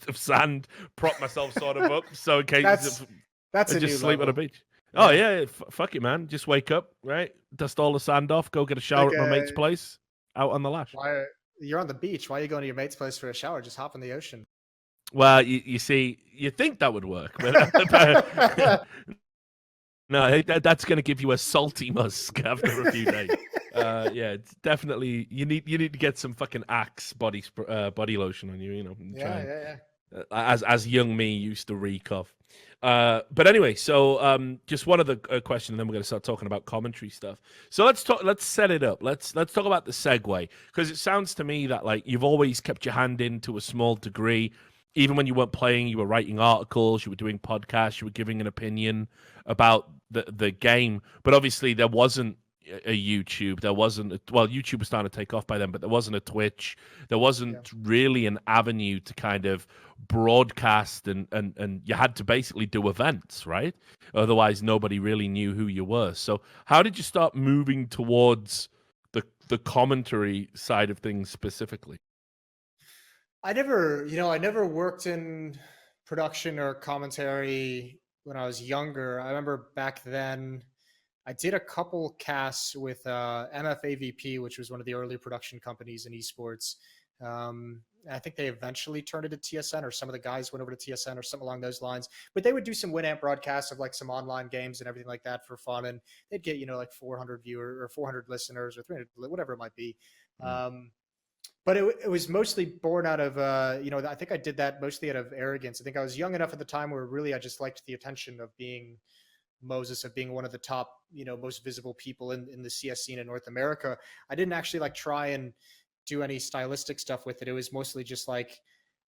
S1: of sand, prop myself sort of up, so in case
S2: that's
S1: I just sleep on a beach. Yeah. Oh yeah, fuck it, man. Just wake up, right? Dust all the sand off, go get a shower at my mate's place, out on the lash.
S2: You're on the beach. Why are you going to your mate's place for a shower? Just hop in the ocean.
S1: Well, you see, you think that would work, but no, that's going to give you a salty musk after a few days. It's definitely you need to get some fucking Axe body lotion on you,
S2: Yeah.
S1: As young me used to reek of. But anyway, so just one other question, and then we're going to start talking about commentary stuff. So let's set it up. Let's talk about the segue, because it sounds to me that you've always kept your hand in to a small degree. Even when you weren't playing, you were writing articles, you were doing podcasts, you were giving an opinion about the game. But obviously there wasn't a YouTube. There wasn't YouTube was starting to take off by then, but there wasn't a Twitch. There wasn't really an avenue to kind of broadcast, and you had to basically do events, right? Otherwise, nobody really knew who you were. So how did you start moving towards the commentary side of things specifically?
S2: I never worked in production or commentary when I was younger. I remember back then I did a couple casts with MFAVP, which was one of the early production companies in esports. I think they eventually turned it to TSN, or some of the guys went over to TSN or something along those lines. But they would do some Winamp broadcasts of some online games and everything like that for fun, and they'd get 400 viewers or 400 listeners or 300, whatever it might be. But it was mostly born out of I think I did that mostly out of arrogance. I think I was young enough at the time where really I just liked the attention of being Moses, of being one of the top, most visible people in the CS scene in North America. I didn't actually try and do any stylistic stuff with it. It was mostly just I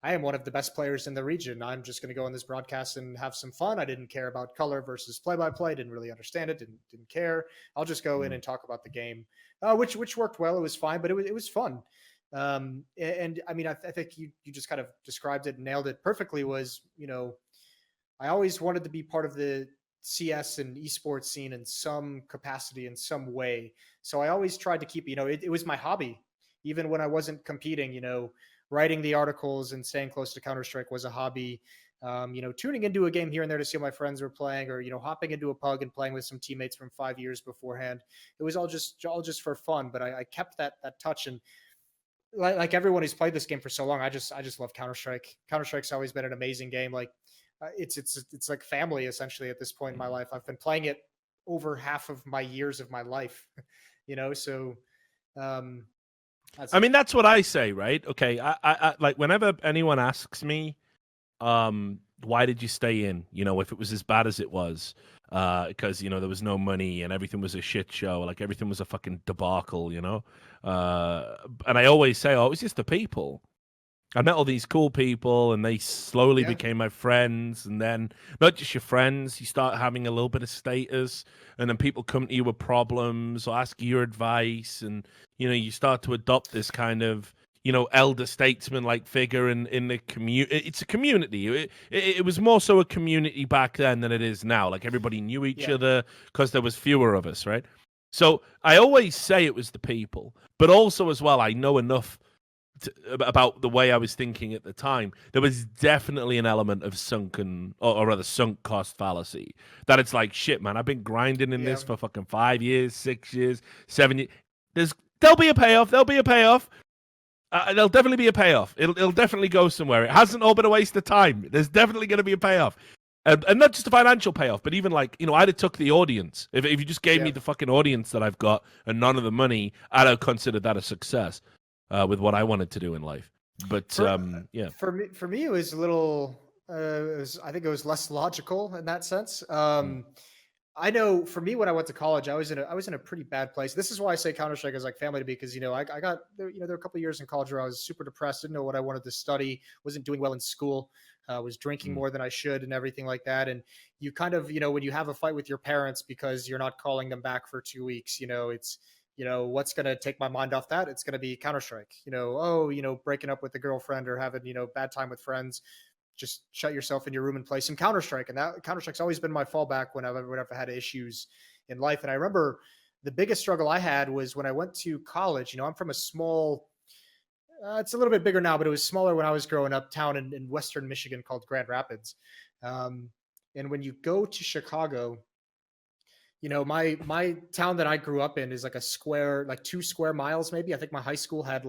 S2: am one of the best players in the region. I'm just going to go on this broadcast and have some fun. I didn't care about color versus play-by-play. Didn't really understand it. Didn't care. I'll just go in and talk about the game, which worked well. It was fine, but it was fun. And I mean, I think you just kind of described it and nailed it perfectly. Was I always wanted to be part of the CS and esports scene in some capacity, in some way. So I always tried to keep, it was my hobby. Even when I wasn't competing, writing the articles and staying close to Counterstrike was a hobby. Tuning into a game here and there to see how my friends were playing, or, hopping into a pug and playing with some teammates from 5 years beforehand. It was all just for fun, but I kept that touch. And like everyone who's played this game for so long, I just love Counterstrike. Counterstrike's always been an amazing game. It's like family essentially at this point in my life. I've been playing it over half of my years of my life, so I mean, that's what I say, right? Okay, I like whenever anyone asks me, why did you stay in? If it was as bad as it was, because there was no money and everything was a shit show, everything was a fucking debacle, and I always say, it was just the people. I met all these cool people, and they slowly became my friends. And then, not just your friends, you start having a little bit of status, and then people come to you with problems or ask you your advice, and you start to adopt this kind of elder statesman like figure in the community. It's a community. It was more so a community back then than it is now. Everybody knew each other because there was fewer of us, right? So I always say it was the people, but also as well, I know enough about the way I was thinking at the time. There was definitely an element of sunken, or rather sunk cost fallacy, that it's shit, man, I've been grinding in this for fucking 5 years, 6 years, 7 years. There'll be a payoff.
S1: There'll definitely be a payoff. It'll definitely go somewhere. It hasn't all been a waste of time. There's definitely going to be a payoff. And not just a financial payoff, but even like, I'd have took the audience. If you just gave me the fucking audience that I've got and none of the money, I'd have considered that a success with what I wanted to do in life. But yeah.
S2: For me, it was a little, I think it was less logical in that sense. I know for me, when I went to college, I was in a pretty bad place. This is why I say Counter-Strike is like family to me, because, I got, there were a couple of years in college where I was super depressed, didn't know what I wanted to study, wasn't doing well in school, was drinking more than I should and everything like that. And you kind of, when you have a fight with your parents because you're not calling them back for 2 weeks, it's, what's going to take my mind off that? It's going to be Counter-Strike, breaking up with a girlfriend or having, bad time with friends. Just shut yourself in your room and play some Counter-Strike. And that Counter-Strike's always been my fallback whenever I've had issues in life. And I remember the biggest struggle I had was when I went to college. I'm from a small, it's a little bit bigger now, but it was smaller when I was growing up, town in Western Michigan called Grand Rapids. And when you go to Chicago, my town that I grew up in is like 2 square miles, maybe. I think my high school had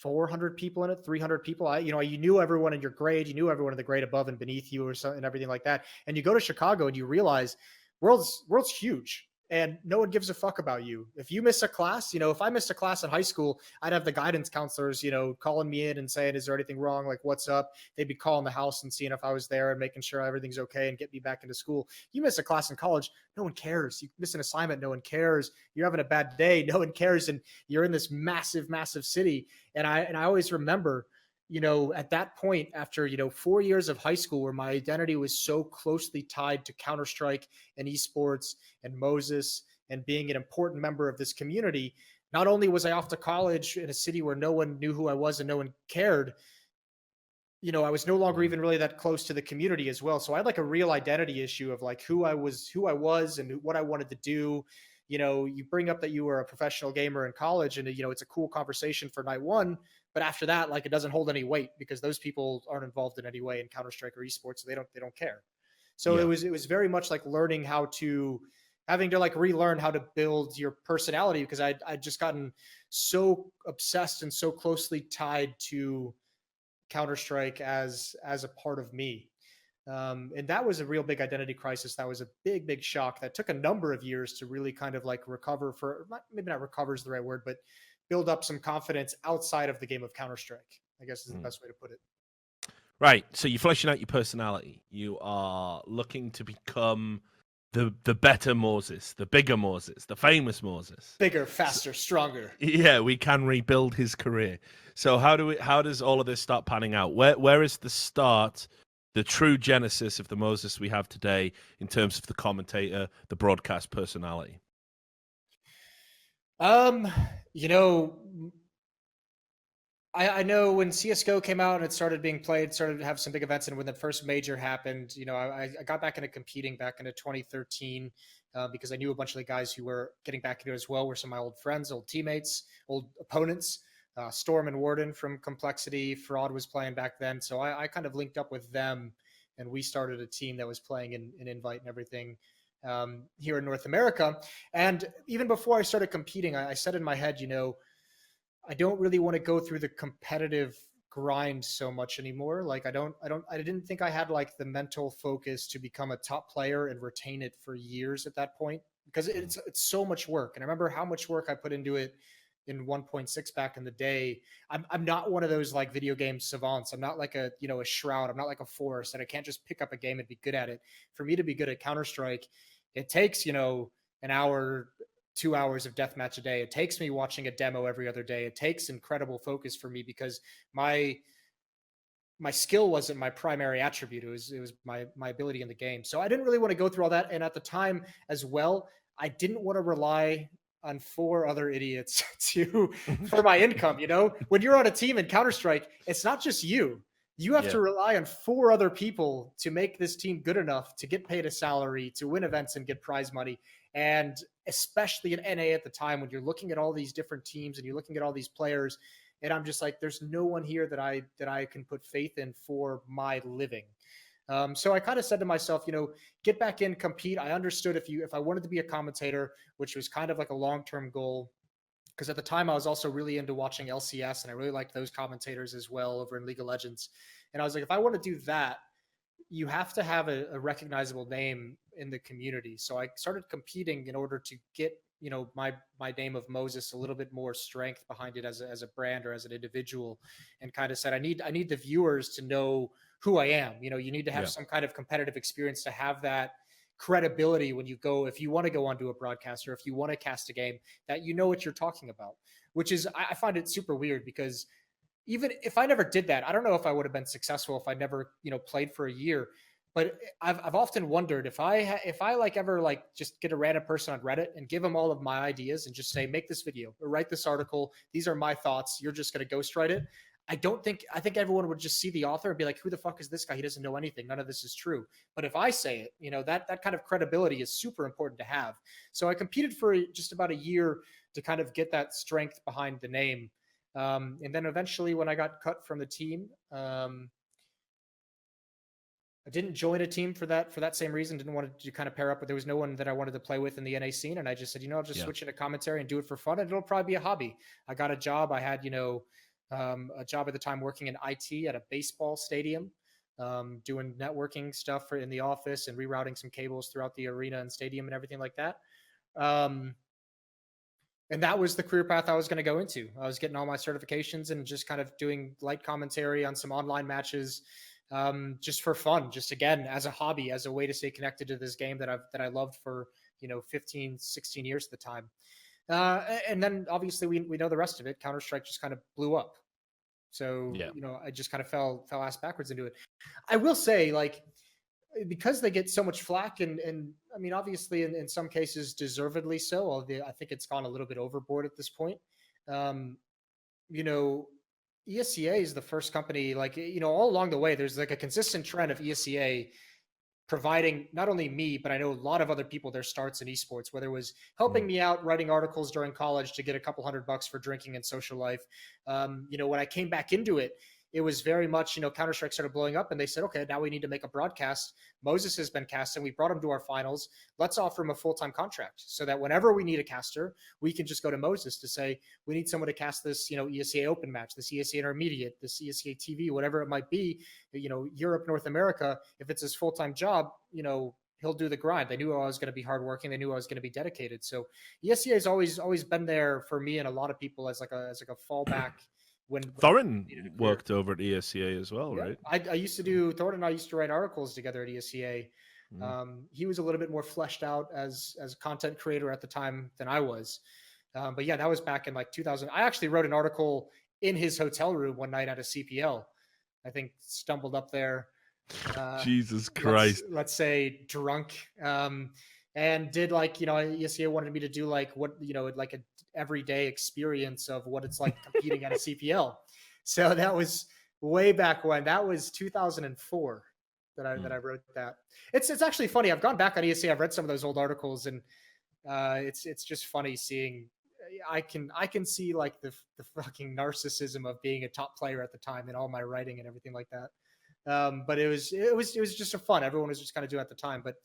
S2: 400 people in it, 300 people. You knew everyone in your grade, you knew everyone in the grade above and beneath you, or something, and everything like that. And you go to Chicago and you realize world's huge, and no one gives a fuck about you. If you miss a class, if I missed a class in high school, I'd have the guidance counselors, calling me in and saying, is there anything wrong? Like, what's up? They'd be calling the house and seeing if I was there and making sure everything's okay and get me back into school. You miss a class in college, no one cares. You miss an assignment, no one cares. You're having a bad day, no one cares. And you're in this massive, massive city. And I always remember, at that point, after, 4 years of high school where my identity was so closely tied to Counter-Strike and Esports and Moses and being an important member of this community, not only was I off to college in a city where no one knew who I was and no one cared, I was no longer even really that close to the community as well. So I had a real identity issue of who I was and what I wanted to do. You bring up that you were a professional gamer in college and, it's a cool conversation for night one. But after that, it doesn't hold any weight because those people aren't involved in any way in Counter-Strike or esports. So they don't care. So it was very much learning having to relearn how to build your personality, because I'd just gotten so obsessed and so closely tied to Counter-Strike as a part of me. And that was a real big identity crisis. That was a big, big shock that took a number of years to really kind of recover maybe not recover is the right word, but build up some confidence outside of the game of Counter-Strike, I guess is the best way to put it.
S1: Right. So you're fleshing out your personality. You are looking to become the better Moses, the bigger Moses, the famous Moses.
S2: Bigger, faster, stronger.
S1: Yeah, we can rebuild his career. So how does all of this start panning out? Where is the start, the true genesis of the Moses we have today in terms of the commentator, the broadcast personality?
S2: I know when CSGO came out and it started being played, started to have some big events, and when the first major happened, I got back into competing back into 2013 because I knew a bunch of the guys who were getting back into it as well were some of my old friends, old teammates, old opponents. Storm and Warden from Complexity, Fraud was playing back then. So I kind of linked up with them, and we started a team that was playing in Invite and everything here in North America. And even before I started competing, I said in my head, I don't really want to go through the competitive grind so much anymore. I didn't think I had the mental focus to become a top player and retain it for years at that point, because it's so much work. And I remember how much work I put into it in 1.6 back in the day. I'm not one of those video game savants. I'm not a Shroud. I'm not like a Forest, and I can't just pick up a game and be good at it. For me to be good at Counter-Strike, it takes, an hour, 2 hours of deathmatch a day. It takes me watching a demo every other day. It takes incredible focus for me because my skill wasn't my primary attribute. It was my ability in the game. So I didn't really want to go through all that. And at the time as well, I didn't want to rely on 4 other idiots for my income. When you're on a team in Counter-Strike, it's not just you. You have to rely on 4 other people to make this team good enough to get paid a salary, to win events and get prize money. And especially in NA at the time, when you're looking at all these different teams and you're looking at all these players, and I'm just there's no one here that I can put faith in for my living. So I kind of said to myself, get back in, compete. I understood if I wanted to be a commentator, which was kind of a long-term goal, because at the time I was also really into watching LCS, and I really liked those commentators as well over in League of Legends. And I was like, if I want to do that, you have to have a recognizable name in the community. So I started competing in order to get, you know, my name of Moses a little bit more strength behind it as a brand or as an individual, and kind of said, I need the viewers to know who I am. You know, you need to have some kind of competitive experience to have that credibility when you go, if you want to go onto a broadcast or if you want to cast a game, that you know what you're talking about, which is, I find it super weird, because even if I never did that, I don't know if I would have been successful if I never, you know, played for a year. But I've often wondered if I like ever like just get a random person on Reddit and give them all of my ideas and just say, make this video or write this article. These are my thoughts. You're just going to ghostwrite it. I think everyone would just see the author and be like, who the fuck is this guy? He doesn't know anything. None of this is true. But if I say it, you know, that kind of credibility is super important to have. So I competed for just about a year to kind of get that strength behind the name. And then eventually when I got cut from the team, I didn't join a team for that same reason. Didn't want to kind of pair up, but there was no one that I wanted to play with in the NA scene. And I just said, you know, I'll just switch into commentary and do it for fun. And it'll probably be a hobby. I got a job. I had, you know, a job at the time working in IT at a baseball stadium, doing networking stuff in the office and rerouting some cables throughout the arena and stadium and everything like that. And that was the career path I was going to go into. I was getting all my certifications and just kind of doing light commentary on some online matches, just for fun, just again, as a hobby, as a way to stay connected to this game that I loved for, you know, 15, 16 years at the time. And then obviously we know the rest of it. Counterstrike just kind of blew up. So, you know, I just kind of fell ass backwards into it. I will say, like, because they get so much flack, and I mean, obviously in some cases deservedly so, I think it's gone a little bit overboard at this point. You know, ESEA is the first company, like, you know, all along the way, there's like a consistent trend of ESEA providing not only me, but I know a lot of other people their starts in esports, whether it was helping me out writing articles during college to get a couple $100 for drinking and social life. You know, when I came back into it, it was very much, you know, Counter-Strike started blowing up and they said, okay, now we need to make a broadcast. Moses has been casting. We brought him to our finals. Let's offer him a full-time contract so that whenever we need a caster, we can just go to Moses to say, we need someone to cast this, you know, ESEA Open match, this ESEA Intermediate, this ESEA TV, whatever it might be, you know, Europe, North America. If it's his full-time job, you know, he'll do the grind. They knew I was going to be hardworking. They knew I was going to be dedicated. So ESEA has always been there for me and a lot of people as like a fallback. When
S1: Thorin worked over at ESEA as well, right?
S2: I used to do, Thorin and I used to write articles together at ESEA. He was a little bit more fleshed out as a content creator at the time than I was. But yeah, that was back in like 2000. I actually wrote an article in his hotel room one night at a CPL. I think stumbled up there.
S1: Jesus Christ.
S2: Let's say drunk. And did like, you know, ESEA wanted me to do like what, you know, like a everyday experience of what it's like competing at a CPL. So that was way back when. That was 2004 that I wrote that. It's actually funny. I've gone back on ESEA. I've read some of those old articles, and it's just funny seeing. I can see like the fucking narcissism of being a top player at the time in all my writing and everything like that. But it was just a fun. Everyone was just kind of doing it at the time, but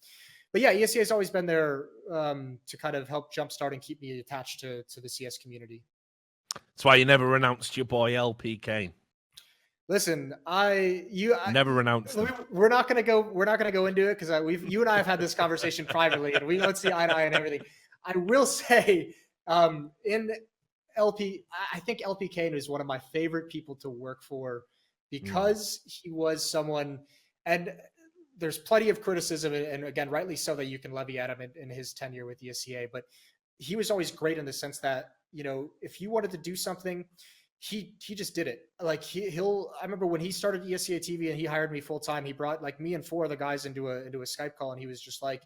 S2: yeah, ESEA has always been there to kind of help jumpstart and keep me attached to the CS community.
S1: That's why you never renounced your boy LPK.
S2: Listen,
S1: never renounced.
S2: We're not gonna go into it because you and I have had this conversation privately, and we don't see eye to eye and everything. I will say, in LP, I think LPK is one of my favorite people to work for because he was someone, and there's plenty of criticism, and again, rightly so, that you can levy at him in his tenure with ESEA, but he was always great in the sense that, you know, if you wanted to do something, he just did it. Like I remember when he started ESEA TV and he hired me full time, he brought like me and 4 other guys into a Skype call, and he was just like,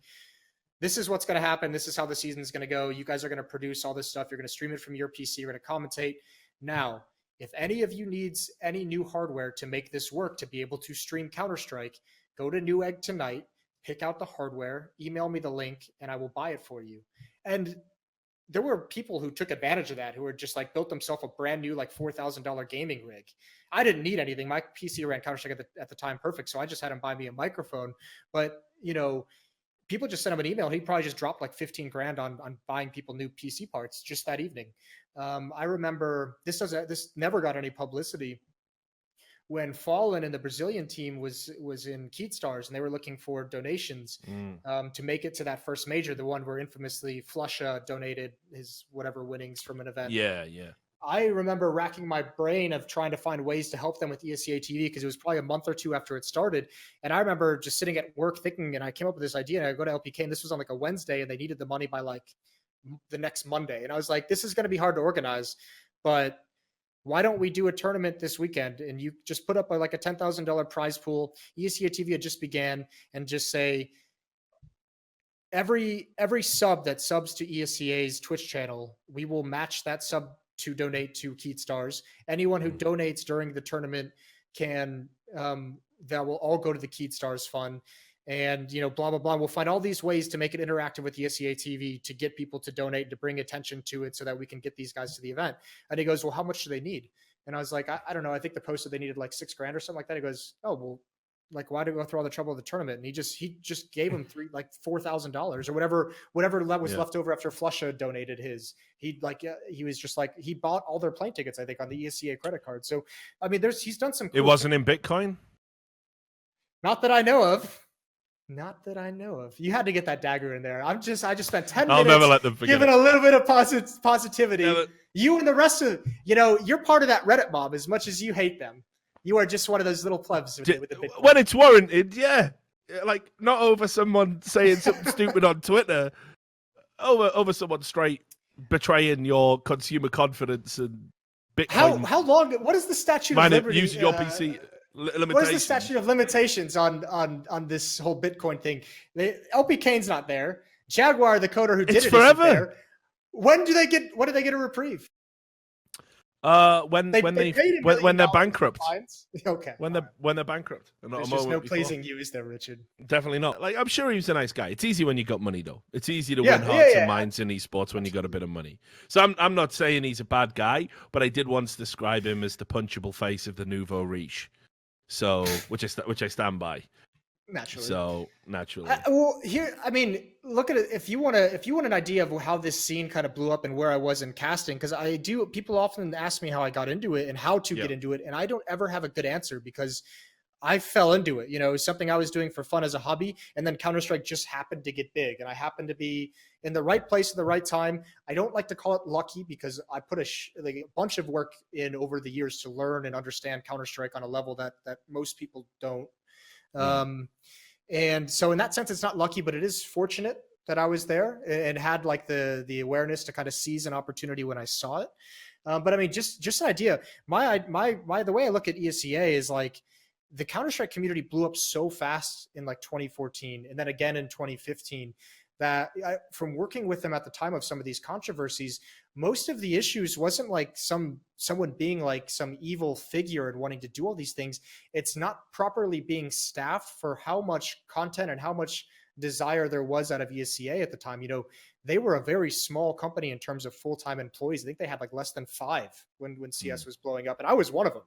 S2: this is what's going to happen. This is how the season is going to go. You guys are going to produce all this stuff. You're going to stream it from your PC. You're going to commentate. Now, if any of you needs any new hardware to make this work, to be able to stream Counter-Strike, go to Newegg tonight, pick out the hardware, email me the link, and I will buy it for you. And there were people who took advantage of that, who were just like built themselves a brand new like $4,000 gaming rig. I didn't need anything. My PC ran Counter-Strike at the time perfect, so I just had him buy me a microphone. But, you know, people just sent him an email. And he probably just dropped like 15 grand on buying people new PC parts just that evening. I remember this never got any publicity. When Fallen and the Brazilian team was in Keatstars and they were looking for donations to make it to that first major, the one where infamously Flusha donated his whatever winnings from an event.
S1: Yeah.
S2: I remember racking my brain of trying to find ways to help them with ESEA TV because it was probably a month or two after it started. And I remember just sitting at work thinking, and I came up with this idea, and I go to LPK, and this was on like a Wednesday, and they needed the money by like the next Monday. And I was like, this is going to be hard to organize, but why don't we do a tournament this weekend? And you just put up like a $10,000 prize pool. ESEA TV had just began, and just say every sub that subs to ESEA's Twitch channel, we will match that sub to donate to Keatstars. Anyone who donates during the tournament can that will all go to the Keatstars fund. And, you know, blah, blah, blah. We'll find all these ways to make it interactive with the ESEA TV to get people to donate, to bring attention to it so that we can get these guys to the event. And he goes, well, how much do they need? And I was like, I don't know. I think the post said they needed like $6 grand or something like that. He goes, oh, well, like, why do we go through all the trouble of the tournament? And he just gave him $4,000 or whatever was left over after Flusha donated his. He was just like, he bought all their plane tickets, I think, on the ESEA credit card. So, I mean, he's done some. Cool
S1: it wasn't in Bitcoin?
S2: Not that I know of. Not that I know of. You had to get that dagger in there. I just spent 10 minutes
S1: I'll never let them forget
S2: giving a little bit of positivity.
S1: Never.
S2: You and the rest of, you're part of that Reddit mob as much as you hate them. You are just one of those little plebs with the Bitcoin.
S1: When it's warranted, yeah. Like, not over someone saying something stupid on Twitter. Over someone straight betraying your consumer confidence and Bitcoin.
S2: How long? What is the statute of liberty?
S1: Using your PC limitations.
S2: What is the statute of limitations on this whole Bitcoin thing? LP Kane's not there. Jaguar, the coder who did it,
S1: forever.
S2: Isn't there. When do they get a reprieve?
S1: When they're bankrupt.
S2: Okay.
S1: When they're bankrupt.
S2: There's just no pleasing you, is there, Richard?
S1: Definitely not. Like, I'm sure he was a nice guy. It's easy when you got money, though. It's easy to win hearts and minds in esports when you got a bit of money. So I'm not saying he's a bad guy, but I did once describe him as the punchable face of the nouveau riche. So which I stand by.
S2: Naturally.
S1: So naturally.
S2: Well, here, I mean, look at it. If you want an idea of how this scene kind of blew up and where I was in casting, because people often ask me how I got into it and how to get into it, and I don't ever have a good answer because I fell into it. It was something I was doing for fun as a hobby, and then Counter-Strike just happened to get big, and I happened to be in the right place at the right time. I don't like to call it lucky because I put a bunch of work in over the years to learn and understand Counter-Strike on a level that most people don't. And so in that sense, it's not lucky, but it is fortunate that I was there and had like the awareness to kind of seize an opportunity when I saw it. But I mean, just an idea. The way I look at ESEA is like the Counter-Strike community blew up so fast in like 2014 and then again in 2015 that from working with them at the time of some of these controversies, most of the issues wasn't like someone being like some evil figure and wanting to do all these things. It's not properly being staffed for how much content and how much desire there was out of ESEA at the time. They were a very small company in terms of full-time employees. I think they had like less than 5 when CS was blowing up, and I was one of them,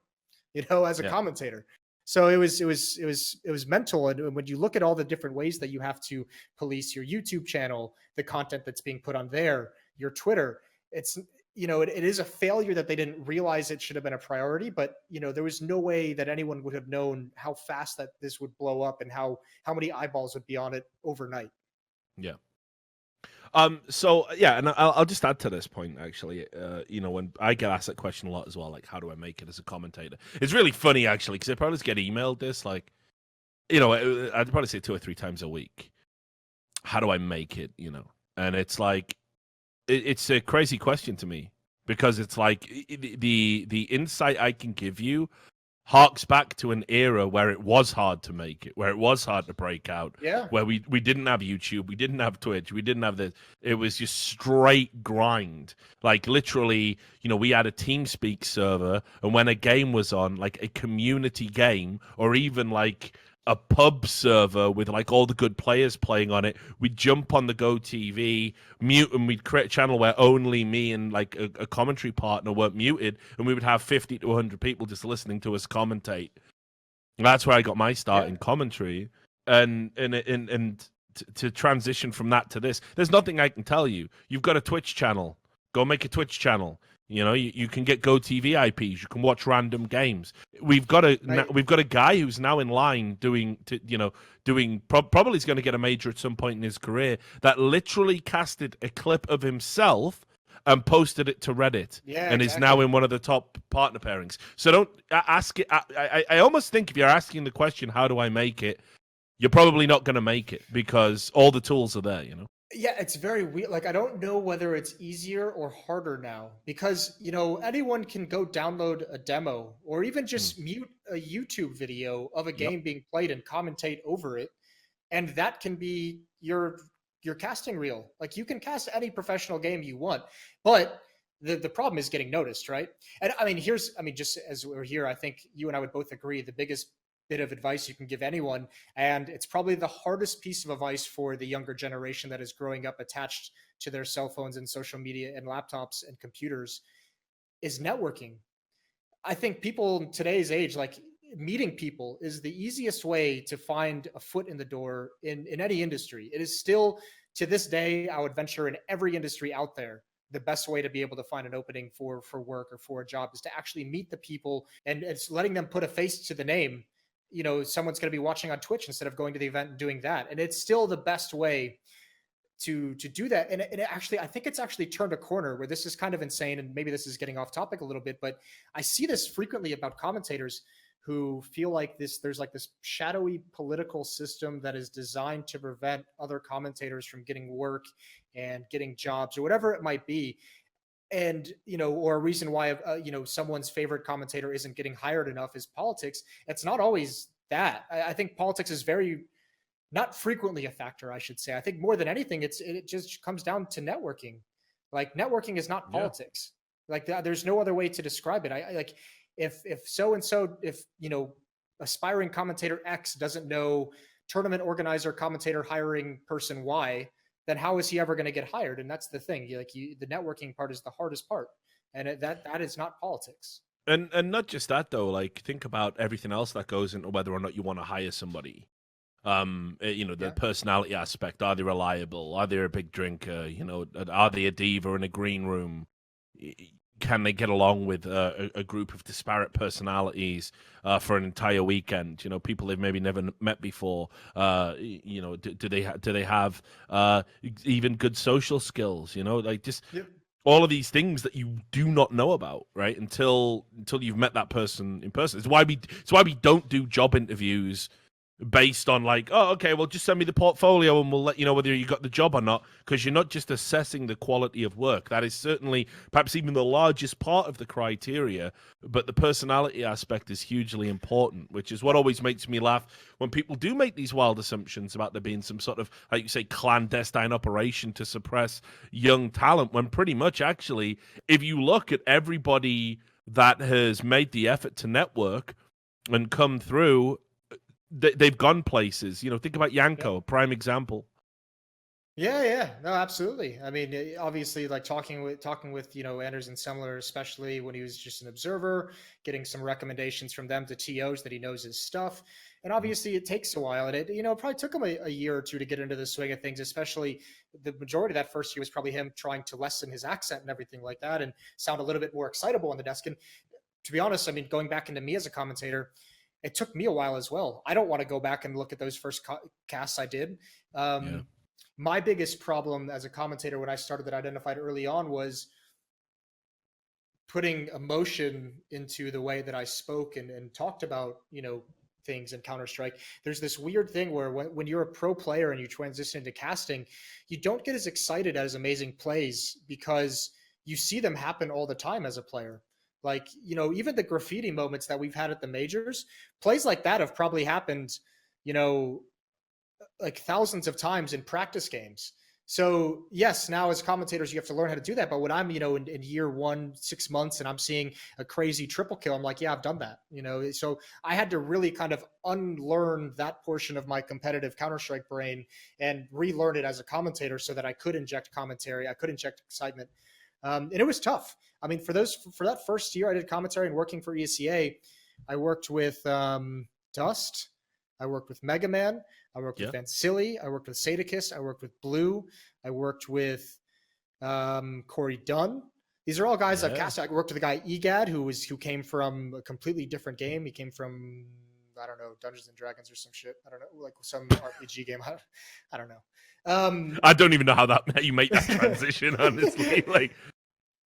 S2: as a commentator. So it was mental. And when you look at all the different ways that you have to police your YouTube channel, the content that's being put on there, your Twitter, it's, it is a failure that they didn't realize it should have been a priority, but there was no way that anyone would have known how fast that this would blow up and how many eyeballs would be on it overnight.
S1: Yeah. So yeah, and I'll just add to this point actually. When I get asked that question a lot as well, like how do I make it as a commentator? It's really funny actually because I probably get emailed this like, I'd probably say 2 or 3 times a week. How do I make it? And it's like, it's a crazy question to me because it's like the insight I can give you harks back to an era where it was hard to make it, where it was hard to break out, where we didn't have YouTube, we didn't have Twitch, we didn't have this. It was just straight grind. Like literally, we had a TeamSpeak server, and when a game was on, like a community game, or even like a pub server with like all the good players playing on it, we'd jump on the Go TV, mute, and we'd create a channel where only me and like a commentary partner weren't muted, and we would have 50 to 100 people just listening to us commentate. And that's where I got my start in commentary, and to transition from that to this. There's nothing I can tell you. You've got a Twitch channel. Go make a Twitch channel. You know, you can get Go TV IPs. You can watch random games. We've got a guy who's now in line probably is going to get a major at some point in his career, that literally casted a clip of himself and posted it to Reddit, and is now in one of the top partner pairings. So don't ask it. I almost think if you're asking the question, how do I make it, you're probably not going to make it, because all the tools are there, you know?
S2: Yeah, it's very weird. Like, I don't know whether it's easier or harder now, because, you know, anyone can go download a demo or even just mute a YouTube video of a game being played and commentate over it. And that can be your casting reel. Like, you can cast any professional game you want, but the problem is getting noticed, right? And I mean, just as we're here, I think you and I would both agree the biggest bit of advice you can give anyone, and it's probably the hardest piece of advice for the younger generation that is growing up attached to their cell phones and social media and laptops and computers, is networking. I think people in today's age, like, meeting people is the easiest way to find a foot in the door in any industry. It is still, to this day, I would venture, in every industry out there, the best way to be able to find an opening for work or for a job is to actually meet the people, and it's letting them put a face to the name. You know, someone's going to be watching on Twitch instead of going to the event and doing that. And it's still the best way to do that. And it actually, I think it's actually turned a corner where this is kind of insane. And maybe this is getting off topic a little bit, but I see this frequently about commentators who feel like there's like this shadowy political system that is designed to prevent other commentators from getting work and getting jobs or whatever it might be. And, you know, or a reason why, you know, someone's favorite commentator isn't getting hired enough is politics. It's not always that. I think politics is not frequently a factor, I should say. I think more than anything, it just comes down to networking. Like, networking is not politics. Like, there's no other way to describe it. I like, if so-and-so, if, you know, aspiring commentator X doesn't know tournament organizer, commentator hiring person Y, then how is he ever going to get hired? And that's the thing. The networking part is the hardest part, and that is not politics.
S1: And not just that though. Like, think about everything else that goes into whether or not you want to hire somebody. You know, the personality aspect. Are they reliable? Are they a big drinker? You know, are they a diva in a green room? Can they get along with a group of disparate personalities for an entire weekend? You know, people they've maybe never met before. You know, do they have even good social skills? You know, like just all of these things that you do not know about, right? Until you've met that person in person. It's why we don't do job interviews based on like, oh, okay, well, just send me the portfolio and we'll let you know whether you got the job or not, because you're not just assessing the quality of work. That is certainly perhaps even the largest part of the criteria, but the personality aspect is hugely important, which is what always makes me laugh when people do make these wild assumptions about there being some sort of, like you say, clandestine operation to suppress young talent, when pretty much actually, if you look at everybody that has made the effort to network and come through, they've gone places. You know, think about Yanko, prime example.
S2: Yeah, no, absolutely. I mean, obviously, like talking with you know, Anders and Semler, especially when he was just an observer, getting some recommendations from them to TOs that he knows his stuff. And obviously, it takes a while, and it probably took him a year or two to get into the swing of things. Especially the majority of that first year was probably him trying to lessen his accent and everything like that, and sound a little bit more excitable on the desk. And to be honest, I mean, going back into me as a commentator, it took me a while as well. I don't want to go back and look at those first casts I did. My biggest problem as a commentator when I started that I identified early on was putting emotion into the way that I spoke and talked about, you know, things in Counter-Strike. There's this weird thing where when you're a pro player and you transition into casting, you don't get as excited as amazing plays because you see them happen all the time as a player. Like, you know, even the graffiti moments that we've had at the majors, plays like that have probably happened, you know, like thousands of times in practice games. So yes, now as commentators, you have to learn how to do that. But when I'm, you know, in year 1, 6 months, and I'm seeing a crazy triple kill, I'm like, yeah, I've done that, you know? So I had to really kind of unlearn that portion of my competitive Counter-Strike brain and relearn it as a commentator so that I could inject commentary, I could inject excitement. And it was tough. I mean, for that first year I did commentary and working for ESEA, I worked with Dust. I worked with Mega Man. I worked with Vancilli. I worked with Sadicus. I worked with Blue. I worked with Corey Dunn. These are all guys I've cast. I worked with a guy Egad who came from a completely different game. He came from, I don't know, Dungeons and Dragons or some shit. I don't know, like some RPG game. I don't know.
S1: I don't even know how you make that transition, honestly. Like,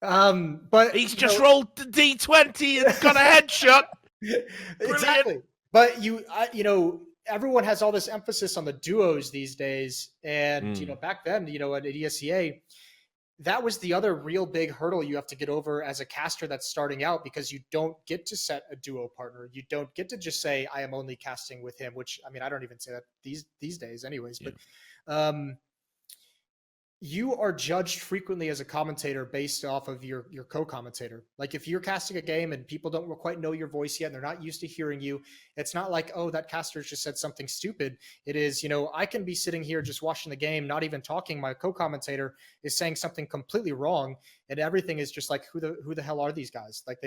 S2: but
S1: he's just rolled the D20 and got a headshot.
S2: Exactly. But everyone has all this emphasis on the duos these days, and back then, at ESEA, that was the other real big hurdle you have to get over as a caster that's starting out, because you don't get to set a duo partner. You don't get to just say, I am only casting with him, which, I mean, I don't even say that these days anyways, but you are judged frequently as a commentator based off of your co-commentator. Like if you're casting a game and people don't quite know your voice yet and they're not used to hearing you, it's not like, oh, that caster's just said something stupid. It is, I can be sitting here just watching the game, not even talking. My co-commentator is saying something completely wrong, and everything is just like, who the hell are these guys? Like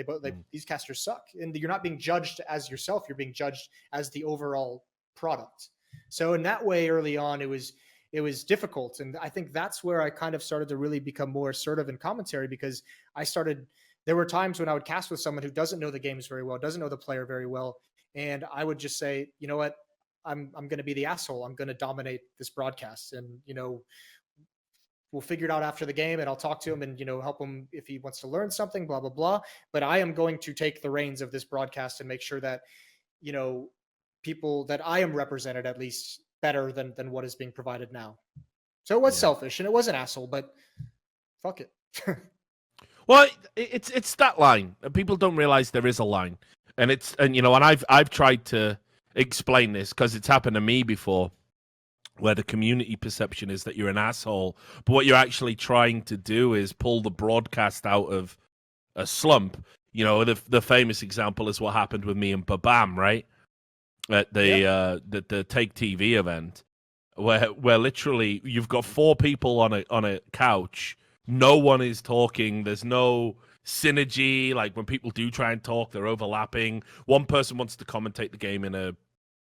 S2: these casters suck. And you're not being judged as yourself. You're being judged as the overall product. So in that way, early on, it was difficult. And I think that's where I kind of started to really become more assertive in commentary, because there were times when I would cast with someone who doesn't know the games very well, doesn't know the player very well. And I would just say, you know what, I'm going to be the asshole. I'm going to dominate this broadcast. And, we'll figure it out after the game, and I'll talk to him and, help him if he wants to learn something, blah, blah, blah. But I am going to take the reins of this broadcast and make sure that, people that I am represented at least better than what is being provided now. So it was selfish and it was an asshole, but fuck it.
S1: Well, it's that line. People don't realize there is a line, and I've tried to explain this because it's happened to me before, where the community perception is that you're an asshole, but what you're actually trying to do is pull the broadcast out of a slump. The famous example is what happened with me and Babam, right? At the Take TV event, where literally you've got 4 people on a couch, no one is talking, there's no synergy. Like when people do try and talk, they're overlapping. One person wants to commentate the game in a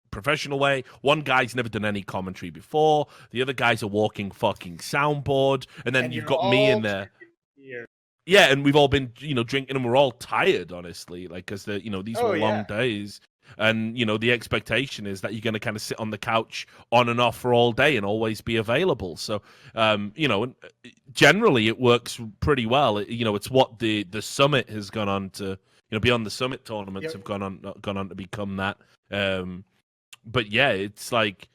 S1: professional way. One guy's never done any commentary before. The other guy's a walking fucking soundboard, and then you've got me in there. Yeah, and we've all been drinking, and we're all tired, honestly, like because these were long days. And, the expectation is that you're going to kind of sit on the couch on and off for all day and always be available. So, generally it works pretty well. It's what the summit has gone on to, beyond the summit tournaments have gone on to become that. But yeah, it's like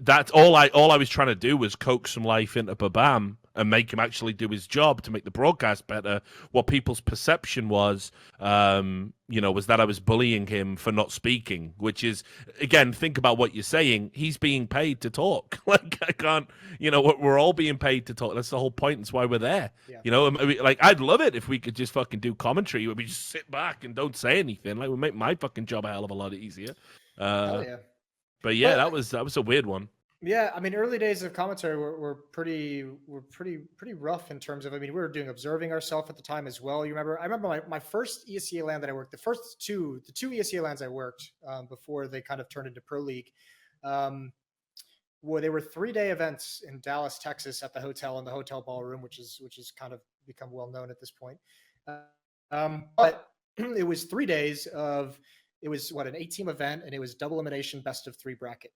S1: that's all I was trying to do was coax some life into Babam and make him actually do his job to make the broadcast better. What people's perception was, was that I was bullying him for not speaking, which is, again, think about what you're saying. He's being paid to talk. Like, I can't, we're all being paid to talk. That's the whole point. That's why we're there. Yeah. Like, I'd love it if we could just fucking do commentary where we just sit back and don't say anything. Like, it would make my fucking job a hell of a lot easier. But yeah, that was a weird one.
S2: Yeah, I mean, early days of commentary were pretty rough in terms of, we were doing observing ourselves at the time as well. I remember my first ESEA LAN that I worked, the two ESEA LANs I worked before they kind of turned into Pro League, where they were 3-day events in Dallas, Texas, at the hotel, in the hotel ballroom, which is kind of become well known at this point. But it was 3 days of, it was an 8-team event, and it was double elimination, best of 3 bracket.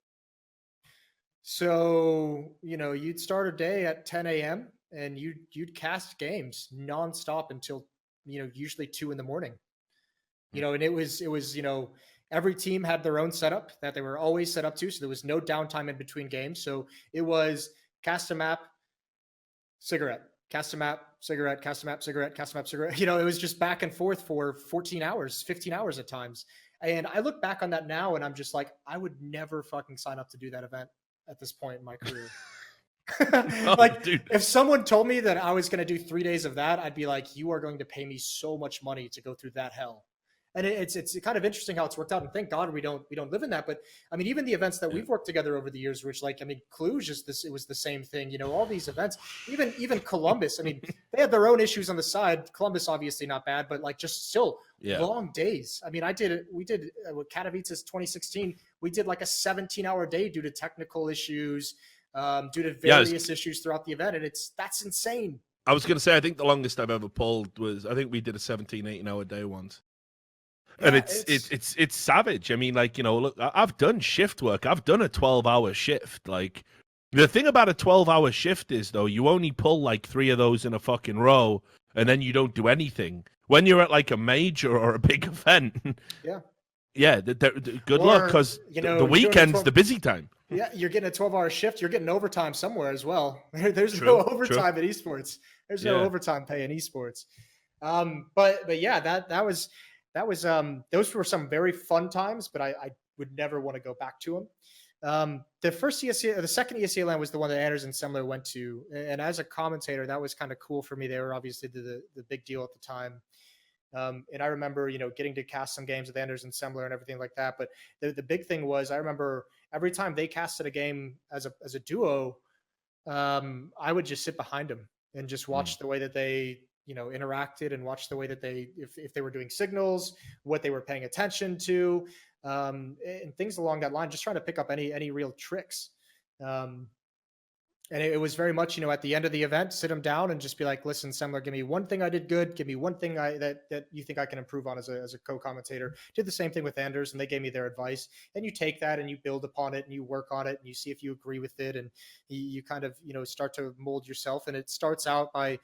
S2: So, you'd start a day at 10 a.m. and you'd cast games nonstop until, usually 2 in the morning. And it was, every team had their own setup that they were always set up to. So there was no downtime in between games. So it was cast a map, cigarette, cast a map, cigarette, cast a map, cigarette, cast a map, cigarette. It was just back and forth for 14 hours, 15 hours at times. And I look back on that now and I'm just like, I would never fucking sign up to do that event at this point in my career. If someone told me that I was going to do 3 days of that, I'd be like, you are going to pay me so much money to go through that hell. And it's kind of interesting how it's worked out. And thank God we don't live in that. But I mean, even the events that we've worked together over the years, Rich, like, I mean, Cluj is this, it was the same thing, you know, all these events, even Columbus. I mean, they had their own issues on the side. Columbus, obviously not bad, but like just still long days. I mean, we did with Katowice's 2016, we did like a 17-hour day due to technical issues, due to various issues throughout the event. And that's insane.
S1: I was going to say, I think the longest I've ever pulled was, I think we did a 17, 18-hour day once. And it's savage. I mean, like, you know, look, I've done shift work. I've done a 12-hour shift. Like, the thing about a 12-hour shift is, though, you only pull like 3 of those in a fucking row, and then you don't do anything. When you're at like a major or a big event, good luck, because the weekend's the busy time.
S2: Yeah, you're getting a 12-hour shift. You're getting overtime somewhere as well. There's no overtime in esports. There's no overtime pay in esports. But yeah, that was those were some very fun times. But I would never want to go back to them. The second ESEA LAN was the one that Anders and Semler went to, and as a commentator, that was kind of cool for me. They were obviously the big deal at the time. And I remember, you know, getting to cast some games with Anders and Semler and everything like that. But the big thing was, I remember every time they casted a game as a duo, I would just sit behind them and just watch the way that they, you know, interacted, and watch the way that they, if they were doing signals, what they were paying attention to, and things along that line, just trying to pick up any real tricks. And it was very much, you know, at the end of the event, sit them down and just be like, listen, Semler, give me one thing I did good. Give me one thing that you think I can improve on as a co-commentator. Did the same thing with Anders, and they gave me their advice. And you take that and you build upon it and you work on it and you see if you agree with it. And you kind of, you know, start to mold yourself. And it starts out by,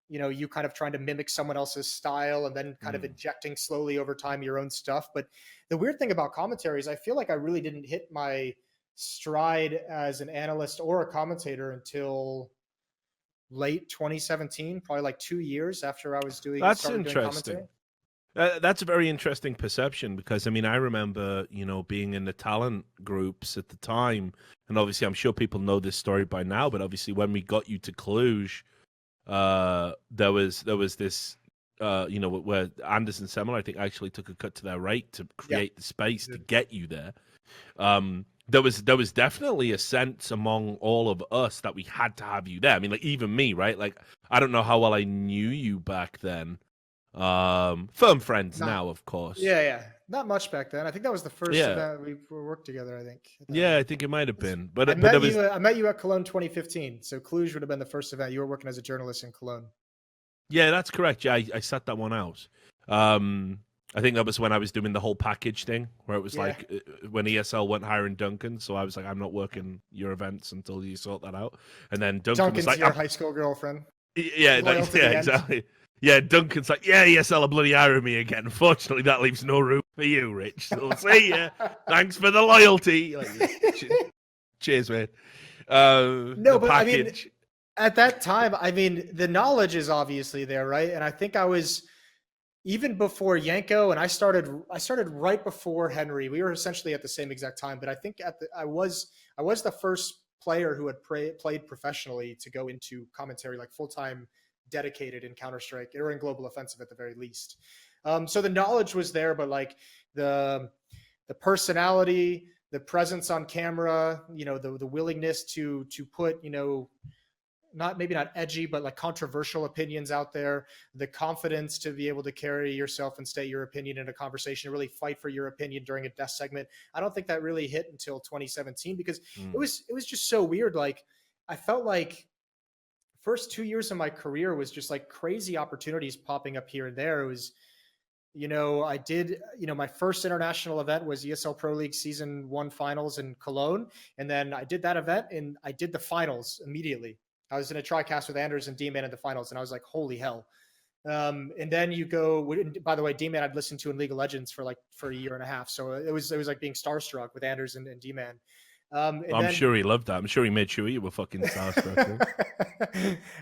S2: you know, you kind of trying to mimic someone else's style and then kind of injecting slowly over time your own stuff. But the weird thing about commentary is I feel like I really didn't hit my stride as an analyst or a commentator until late 2017, probably like 2 years after I was doing.
S1: That's interesting. That's a very interesting perception, because I mean, I remember, you know, being in the talent groups at the time, and obviously I'm sure people know this story by now, but obviously when we got you to Cluj, there was this you know, where Anders and Semler, I think, actually took a cut to their right to create the space to get you there. There was definitely a sense among all of us that we had to have you there. I mean, like, even me, right? Like, I don't know how well I knew you back then. Firm friends now, of course.
S2: Yeah. Not much back then. I think that was the first event we worked together, I think.
S1: Yeah, I think it might have been. But
S2: I met you at Cologne 2015. So Cluj would have been the first event. You were working as a journalist in Cologne.
S1: Yeah, that's correct. Yeah, I sat that one out. I think that was when I was doing the whole package thing, where it was like when ESL went hiring Duncan. So I was like, I'm not working your events until you sort that out. And then Duncan's was like,
S2: your high school girlfriend.
S1: Yeah, exactly. Yeah, Duncan's like, yeah, ESL are bloody hiring me again. Unfortunately, that leaves no room for you, Rich. So see ya. Thanks for the loyalty. Like, cheers, man.
S2: No, but package. I mean, at that time, I mean, the knowledge is obviously there, right? And I think I was, even before Yanko, and I started right before Henry. We were essentially at the same exact time, but I think I was the first player who had played professionally to go into commentary, like full-time dedicated in Counterstrike or in Global Offensive at the very least. So the knowledge was there, but like the personality, the presence on camera, you know, the willingness to put, you know, maybe not edgy, but like controversial opinions out there, the confidence to be able to carry yourself and state your opinion in a conversation, really fight for your opinion during a desk segment. I don't think that really hit until 2017, because it was just so weird. Like, I felt like first 2 years of my career was just like crazy opportunities popping up here and there. It was, you know, I did, you know, my first international event was ESL Pro League Season 1 finals in Cologne. And then I did that event and I did the finals immediately. I was in a TriCast with Anders and D-Man in the finals, and I was like, holy hell. And then you go, by the way, D-Man I'd listened to in League of Legends for a year and a half. So it was like being starstruck with Anders and D-Man.
S1: I'm sure he loved that. I'm sure he made sure you were fucking starstruck.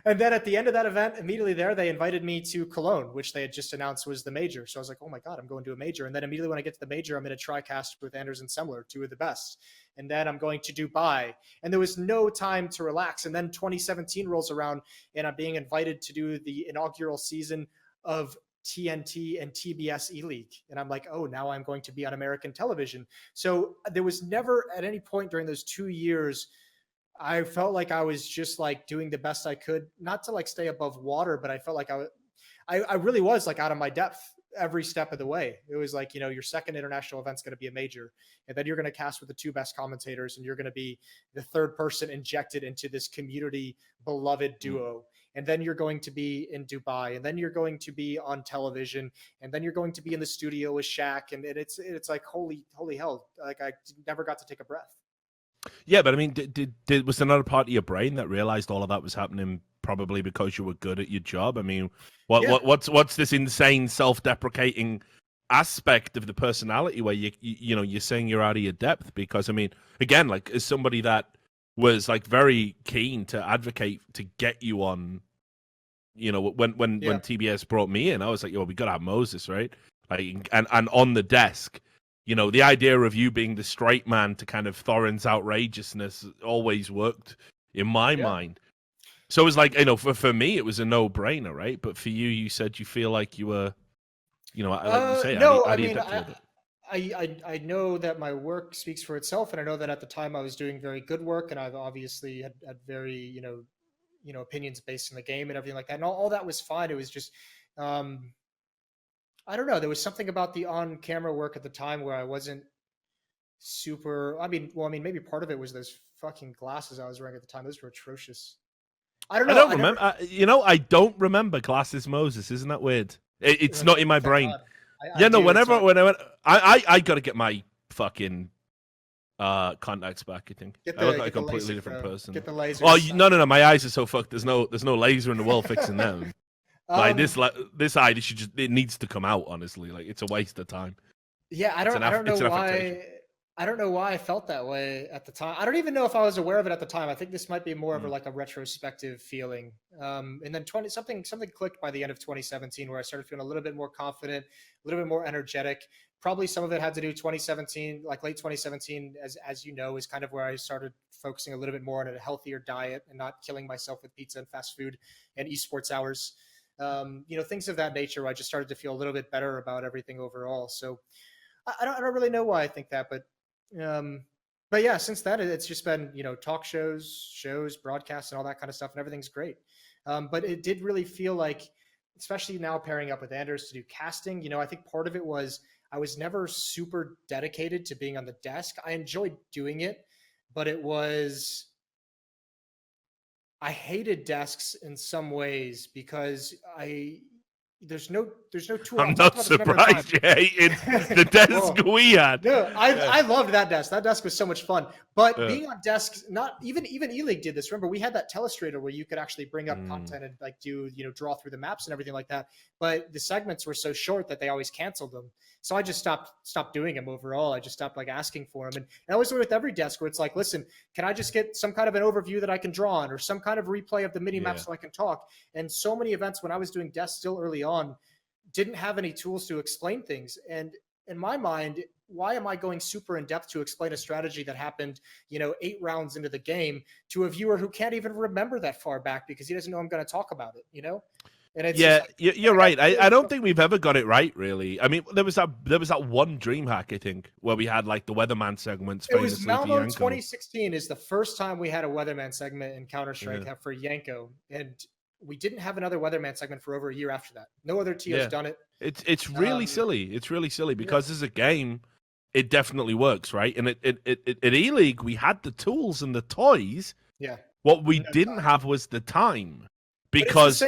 S2: And then at the end of that event, immediately there, they invited me to Cologne, which they had just announced was the major. So I was like, oh my God, I'm going to a major. And then immediately when I get to the major, I'm in a TriCast with Anders and Semler, 2 of the best. And then I'm going to Dubai. And there was no time to relax. And then 2017 rolls around and I'm being invited to do the inaugural season of TNT and TBS E-League. And I'm like, oh, now I'm going to be on American television. So there was never at any point during those 2 years, I felt like I was just like doing the best I could, not to like stay above water, but I felt like I really was like out of my depth every step of the way. It was like, your second international event's going to be a major, and then you're going to cast with the two best commentators, and you're going to be the third person injected into this community beloved duo. And then you're going to be in Dubai, and then you're going to be on television, and then you're going to be in the studio with Shaq. And it's like, holy hell. Like I never got to take a breath.
S1: Yeah, but I mean, was there another part of your brain that realized all of that was happening probably because you were good at your job? I mean, what's this insane self-deprecating aspect of the personality where you're saying you're out of your depth? Because I mean, again, like as somebody that was like very keen to advocate to get you on, when TBS brought me in, I was like, yo, we got to have Moses, right? Like, and on the desk. The idea of you being the straight man to kind of Thorin's outrageousness always worked in my mind. So it was like, for me, it was a no-brainer, right? But for you, you said you feel like you were, like you say,
S2: no,
S1: how do you adapt to it?
S2: I know that my work speaks for itself, and I know that at the time I was doing very good work, and I've obviously had very, opinions based in the game and everything like that. And all that was fine. It was just, I don't know. There was something about the on-camera work at the time where I wasn't super. Maybe part of it was those fucking glasses I was wearing at the time. Those were atrocious. I don't know.
S1: I don't remember. I don't remember glasses, Moses. Isn't that weird? It's not in my brain. Whenever I got to get my fucking contacts back. I think I look like a completely different person.
S2: Get the laser.
S1: Oh no! My eyes are so fucked. There's no laser in the world fixing them. Like this eye, it needs to come out. Honestly, like it's a waste of time.
S2: Yeah, I don't know why. I don't know why I felt that way at the time. I don't even know if I was aware of it at the time. I think this might be more of a retrospective feeling. And then something clicked by the end of 2017 where I started feeling a little bit more confident, a little bit more energetic. Probably some of it had to do 2017, like late 2017, as you know, is kind of where I started focusing a little bit more on a healthier diet and not killing myself with pizza and fast food and esports hours. Things of that nature where I just started to feel a little bit better about everything overall. So I don't really know why I think that, but yeah, since then it's just been, talk shows, broadcasts and all that kind of stuff, and everything's great. But it did really feel like, especially now pairing up with Anders to do casting, I think part of it was I was never super dedicated to being on the desk. I enjoyed doing it, but I hated desks in some ways because there's no tool.
S1: I'm not surprised you hated the desk we had.
S2: No, I loved that desk. That desk was so much fun. But being on desks, not even E-League did this. Remember, we had that telestrator where you could actually bring up content and like do, draw through the maps and everything like that. But the segments were so short that they always canceled them. So I just stopped doing them overall. I just stopped like asking for them. And I always do it with every desk where it's like, listen, can I just get some kind of an overview that I can draw on or some kind of replay of the mini maps so I can talk? And so many events when I was doing desks still early on didn't have any tools to explain things. And in my mind, why am I going super in depth to explain a strategy that happened, 8 rounds into the game to a viewer who can't even remember that far back because he doesn't know I'm going to talk about it, And it's
S1: you're right. I don't think we've ever got it right, really. I mean, there was that one DreamHack, I think, where we had like the weatherman segments.
S2: It was Malmo 2016 is the first time we had a weatherman segment in Counterstrike for Yanko, and we didn't have another weatherman segment for over a year after that. No other TO's done it.
S1: It's really silly. It's really silly because as a game, it definitely works, right? And at E-League, we had the tools and the toys.
S2: Yeah.
S1: What we didn't have was the time because.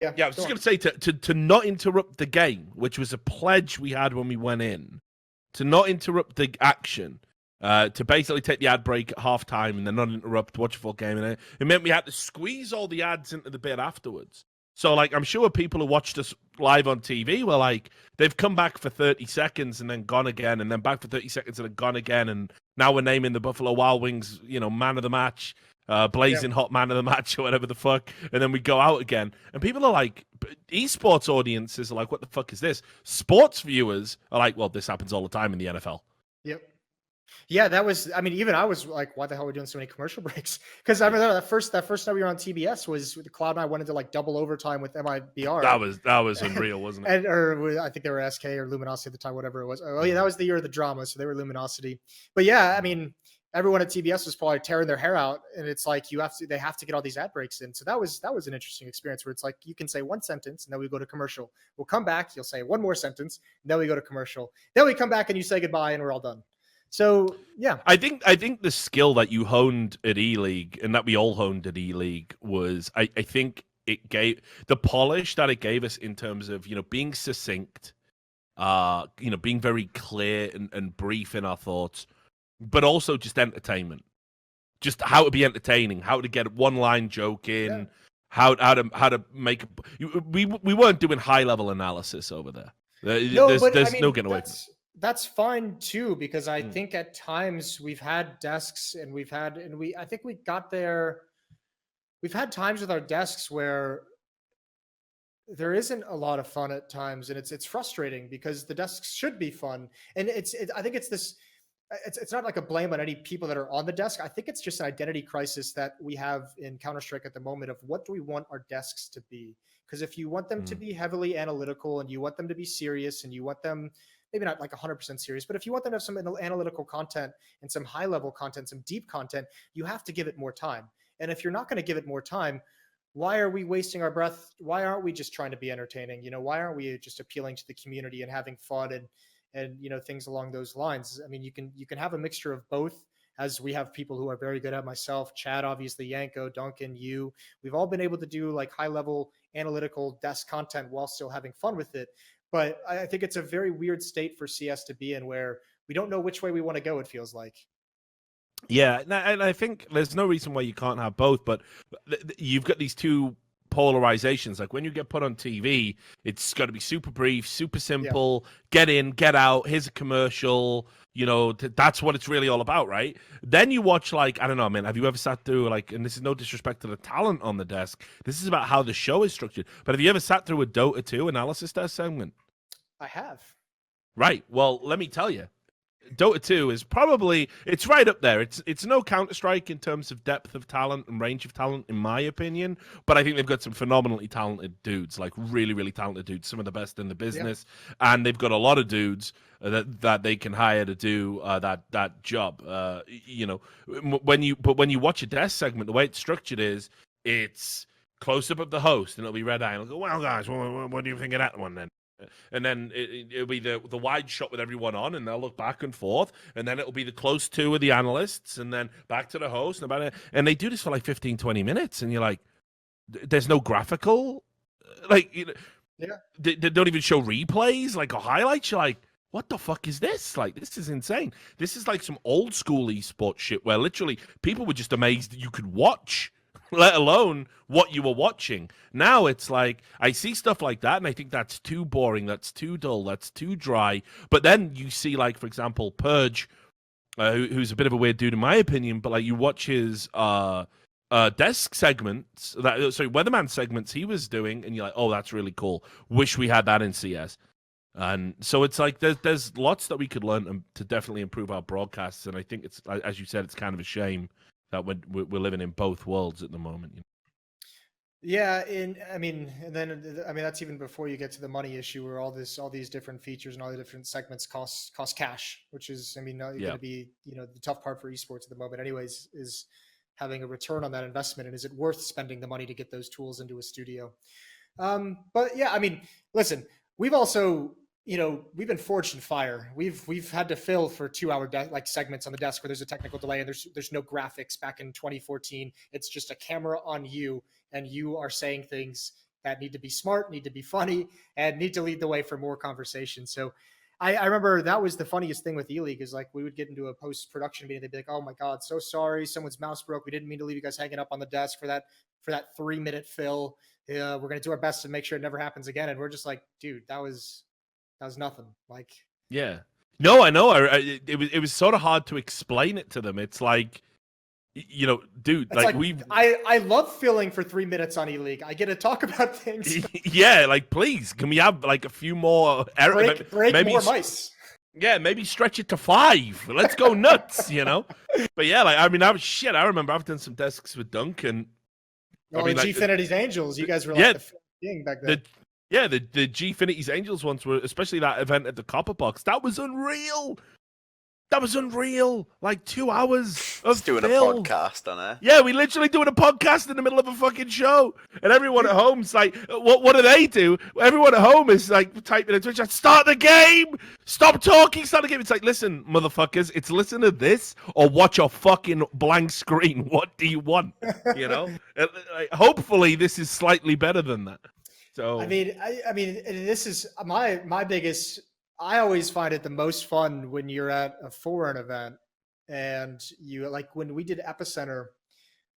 S2: Yeah,
S1: I was just going to say to not interrupt the game, which was a pledge we had when we went in, to not interrupt the action, to basically take the ad break at halftime and then not interrupt, watch a full game. And it meant we had to squeeze all the ads into the bit afterwards. So, like, I'm sure people who watched us live on TV were like, they've come back for 30 seconds and then gone again, and then back for 30 seconds and then gone again. And now we're naming the Buffalo Wild Wings, man of the match. Blazing hot man of the match or whatever the fuck, and then we go out again. And people are like, esports audiences are like, what the fuck is this? Sports viewers are like, well, this happens all the time in the NFL.
S2: Yep. Yeah, that was. I mean, even I was like, "Why the hell are we doing so many commercial breaks?" Because I remember that first night we were on TBS was Cloud and I went into like double overtime with MIBR.
S1: That was unreal, wasn't it?
S2: Or I think they were SK or Luminosity at the time, whatever it was. Oh yeah, that was the year of the drama, so they were Luminosity. But yeah, I mean, everyone at TBS was probably tearing their hair out, and it's like they have to get all these ad breaks in. So that was an interesting experience where it's like you can say one sentence and then we go to commercial. We'll come back, you'll say one more sentence, and then we go to commercial. Then we come back and you say goodbye, and we're all done. So yeah,
S1: I think the skill that you honed at E-League and that we all honed at E-League was I think it gave the polish that it gave us in terms of being succinct, being very clear and brief in our thoughts, but also just entertainment, just how to be entertaining, how to get one line joke in,
S2: Yeah.
S1: how to make. We weren't doing high level analysis over there.
S2: No, but
S1: there's
S2: I mean,
S1: no getting away from it.
S2: that's fine too, because I think at times we've had desks and I think we got there. We've had times with our desks where there isn't a lot of fun at times, and it's frustrating because the desks should be fun. And I think it's this. It's not like a blame on any people that are on the desk. I think it's just an identity crisis that we have in Counter-Strike at the moment of what do we want our desks to be? Because if you want them to be heavily analytical and you want them to be serious and you want them maybe not like 100% serious, but if you want them to have some analytical content and some high level content, some deep content, you have to give it more time. And if you're not going to give it more time, why are we wasting our breath? Why aren't we just trying to be entertaining? Why aren't we just appealing to the community and having fun and things along those lines? I mean, you can have a mixture of both, as we have people who are very good at, myself, Chad, obviously, Yanko, Duncan, you. We've all been able to do like high level analytical desk content while still having fun with it. But I think it's a very weird state for CS to be in where we don't know which way we want to go, it feels like.
S1: Yeah, and I think there's no reason why you can't have both, but you've got these two polarizations. Like when you get put on TV, it's got to be super brief, super simple, get in, get out, here's a commercial, that's what it's really all about, right? Then you watch, like, I don't know, man, have you ever sat through, like, and this is no disrespect to the talent on the desk, this is about how the show is structured, but have you ever sat through a Dota 2 analysis desk segment?
S2: I have.
S1: Right, well, let me tell you, Dota 2 is probably, it's right up there. It's no Counter-Strike in terms of depth of talent and range of talent, in my opinion, but I think they've got some phenomenally talented dudes, like really, really talented dudes, some of the best in the business, and they've got a lot of dudes that they can hire to do that job. When you watch a desk segment, the way it's structured is it's close up of the host, and it'll be Red Eye, and it'll go, well, guys, what do you think of that one then? And then it'll be the wide shot with everyone on, and they'll look back and forth, and then it'll be the close two of the analysts, and then back to the host, and they do this for like 15, 20 minutes, and you're like, there's no graphical, like, they don't even show replays, like, or highlights. You're like, what the fuck is this? Like, this is insane. This is like some old school esports shit where literally people were just amazed that you could watch, let alone what you were watching. Now it's like, I see stuff like that, and I think that's too boring, that's too dull, that's too dry. But then you see, like, for example, Purge, who's a bit of a weird dude in my opinion, but like you watch his desk segments, Weatherman segments he was doing, and you're like, oh, that's really cool. Wish we had that in CS. And so it's like there's lots that we could learn to definitely improve our broadcasts, and I think it's, as you said, it's kind of a shame that we're living in both worlds at the moment.
S2: Yeah, that's even before you get to the money issue, where all these different features and all the different segments cost cash, which is, going to be, the tough part for esports at the moment, anyways, is having a return on that investment, and is it worth spending the money to get those tools into a studio? But yeah, listen, we've also, we've been forged in fire. We've had to fill for 2-hour segments on the desk where there's a technical delay and there's no graphics. Back in 2014, it's just a camera on you, and you are saying things that need to be smart, need to be funny, and need to lead the way for more conversation. So I remember that was the funniest thing with E-League, is like we would get into a post-production meeting. They'd be like, oh my God, so sorry. Someone's mouse broke. We didn't mean to leave you guys hanging up on the desk for that 3-minute fill. We're going to do our best to make sure it never happens again. And we're just like, dude, that was nothing. Like,
S1: yeah, no, I know. It was sort of hard to explain it to them. It's like, dude, like
S2: I love filling for 3 minutes on E-League. I get to talk about things.
S1: Yeah, like, please, can we have like a few more?
S2: Break maybe more mice.
S1: Yeah, maybe stretch it to 5. Let's go nuts, you know. But yeah, like I mean, I remember I've done some desks with Dunk, and
S2: Well,
S1: I mean,
S2: the
S1: like
S2: Gfinity's Angels, you guys were like the thing back then.
S1: the Gfinity's Angels ones were, especially that event at the Copper Box. That was unreal. That was unreal. Like 2 hours of
S3: Just doing
S1: Phil.
S3: a podcast on it.
S1: Yeah, we literally doing a podcast in the middle of a fucking show, and everyone at home's like, "What do they do?" Everyone at home is like typing in Twitch, "Start the game! Stop talking! Start the game!" It's like, listen, motherfuckers, it's listen to this or watch a fucking blank screen. What do you want? You know. Hopefully, this is slightly better than that. So
S2: I mean, this is my biggest. I always find it the most fun when you're at a foreign event and you like when we did Epicenter,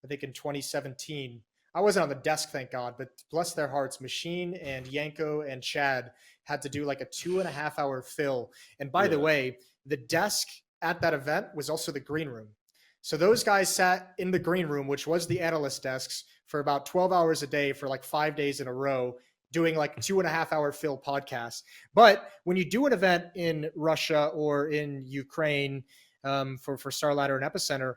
S2: I think in 2017. I wasn't on the desk, thank God, but bless their hearts, Machine and Yanko and Chad had to do like a 2.5 hour fill. And by the way, the desk at that event was also the green room. So those guys sat in the green room, which was the analyst desks, for about 12 hours a day for like 5 days in a row, doing like 2.5 hour fill podcasts. But when you do an event in Russia or in Ukraine for Starladder and Epicenter,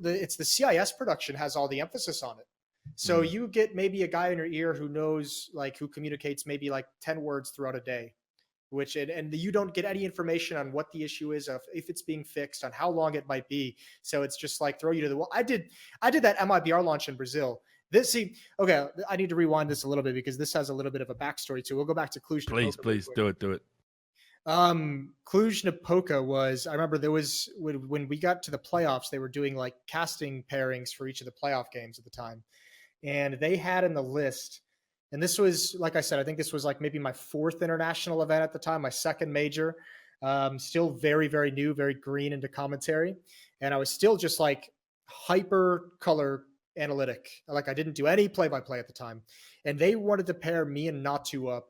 S2: it's the CIS production has all the emphasis on it. So you get maybe a guy in your ear who knows, like, who communicates maybe like 10 words throughout a day, which and you don't get any information on what the issue is, of if it's being fixed, on how long it might be. So it's just like throw you to the wall. I did that MIBR launch in Brazil. Okay, I need to rewind this a little bit because this has a little bit of a backstory too. We'll go back to Cluj.
S1: Please do it.
S2: Cluj-Napoca was, I remember there was, when we got to the playoffs, they were doing like casting pairings for each of the playoff games at the time. And they had in the list, and this was, like I said, I think this was like maybe my 4th international event at the time, my 2nd major, still very, very new, very green into commentary. And I was still just like hyper color analytic. Like I didn't do any play-by-play at the time. And they wanted to pair me and Natu up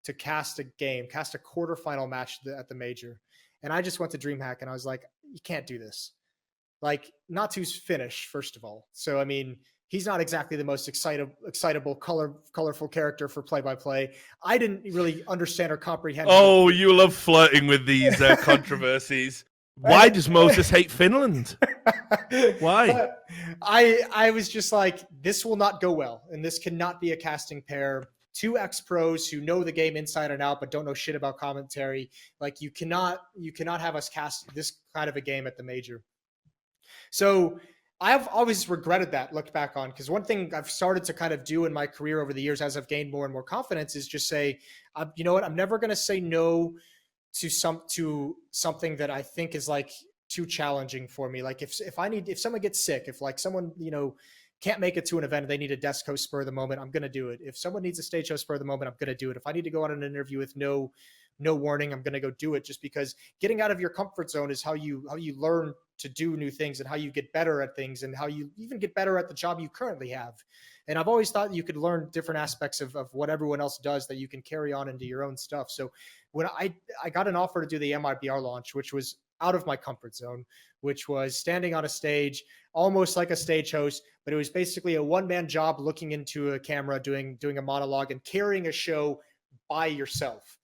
S2: to cast a quarterfinal match at the major. And I just went to DreamHack and I was like, you can't do this. Like Natu's Finnish, first of all. So, I mean, he's not exactly the most excitable, colorful character for play-by-play. I didn't really understand or comprehend.
S1: Oh, you love flirting with these controversies. Why does Moses hate Finland? Why?
S2: I was just like, this will not go well, and this cannot be a casting pair. 2 ex-pros who know the game inside and out but don't know shit about commentary. Like you cannot have us cast this kind of a game at the major. So I've always regretted that, looked back on, because one thing I've started to kind of do in my career over the years as I've gained more and more confidence is just say, you know what, I'm never going to say no to something that I think is like too challenging for me. Like if someone gets sick, if like someone, you know, can't make it to an event, they need a desk host spur of the moment, I'm going to do it. If someone needs a stage host spur of the moment, I'm going to do it. If I need to go on an interview with no warning, I'm going to go do it, just because getting out of your comfort zone is how you learn to do new things and how you get better at things and how you even get better at the job you currently have. And I've always thought you could learn different aspects of what everyone else does that you can carry on into your own stuff. So when I got an offer to do the MIBR launch, which was out of my comfort zone, which was standing on a stage, almost like a stage host, but it was basically a one-man job looking into a camera, doing a monologue and carrying a show by yourself.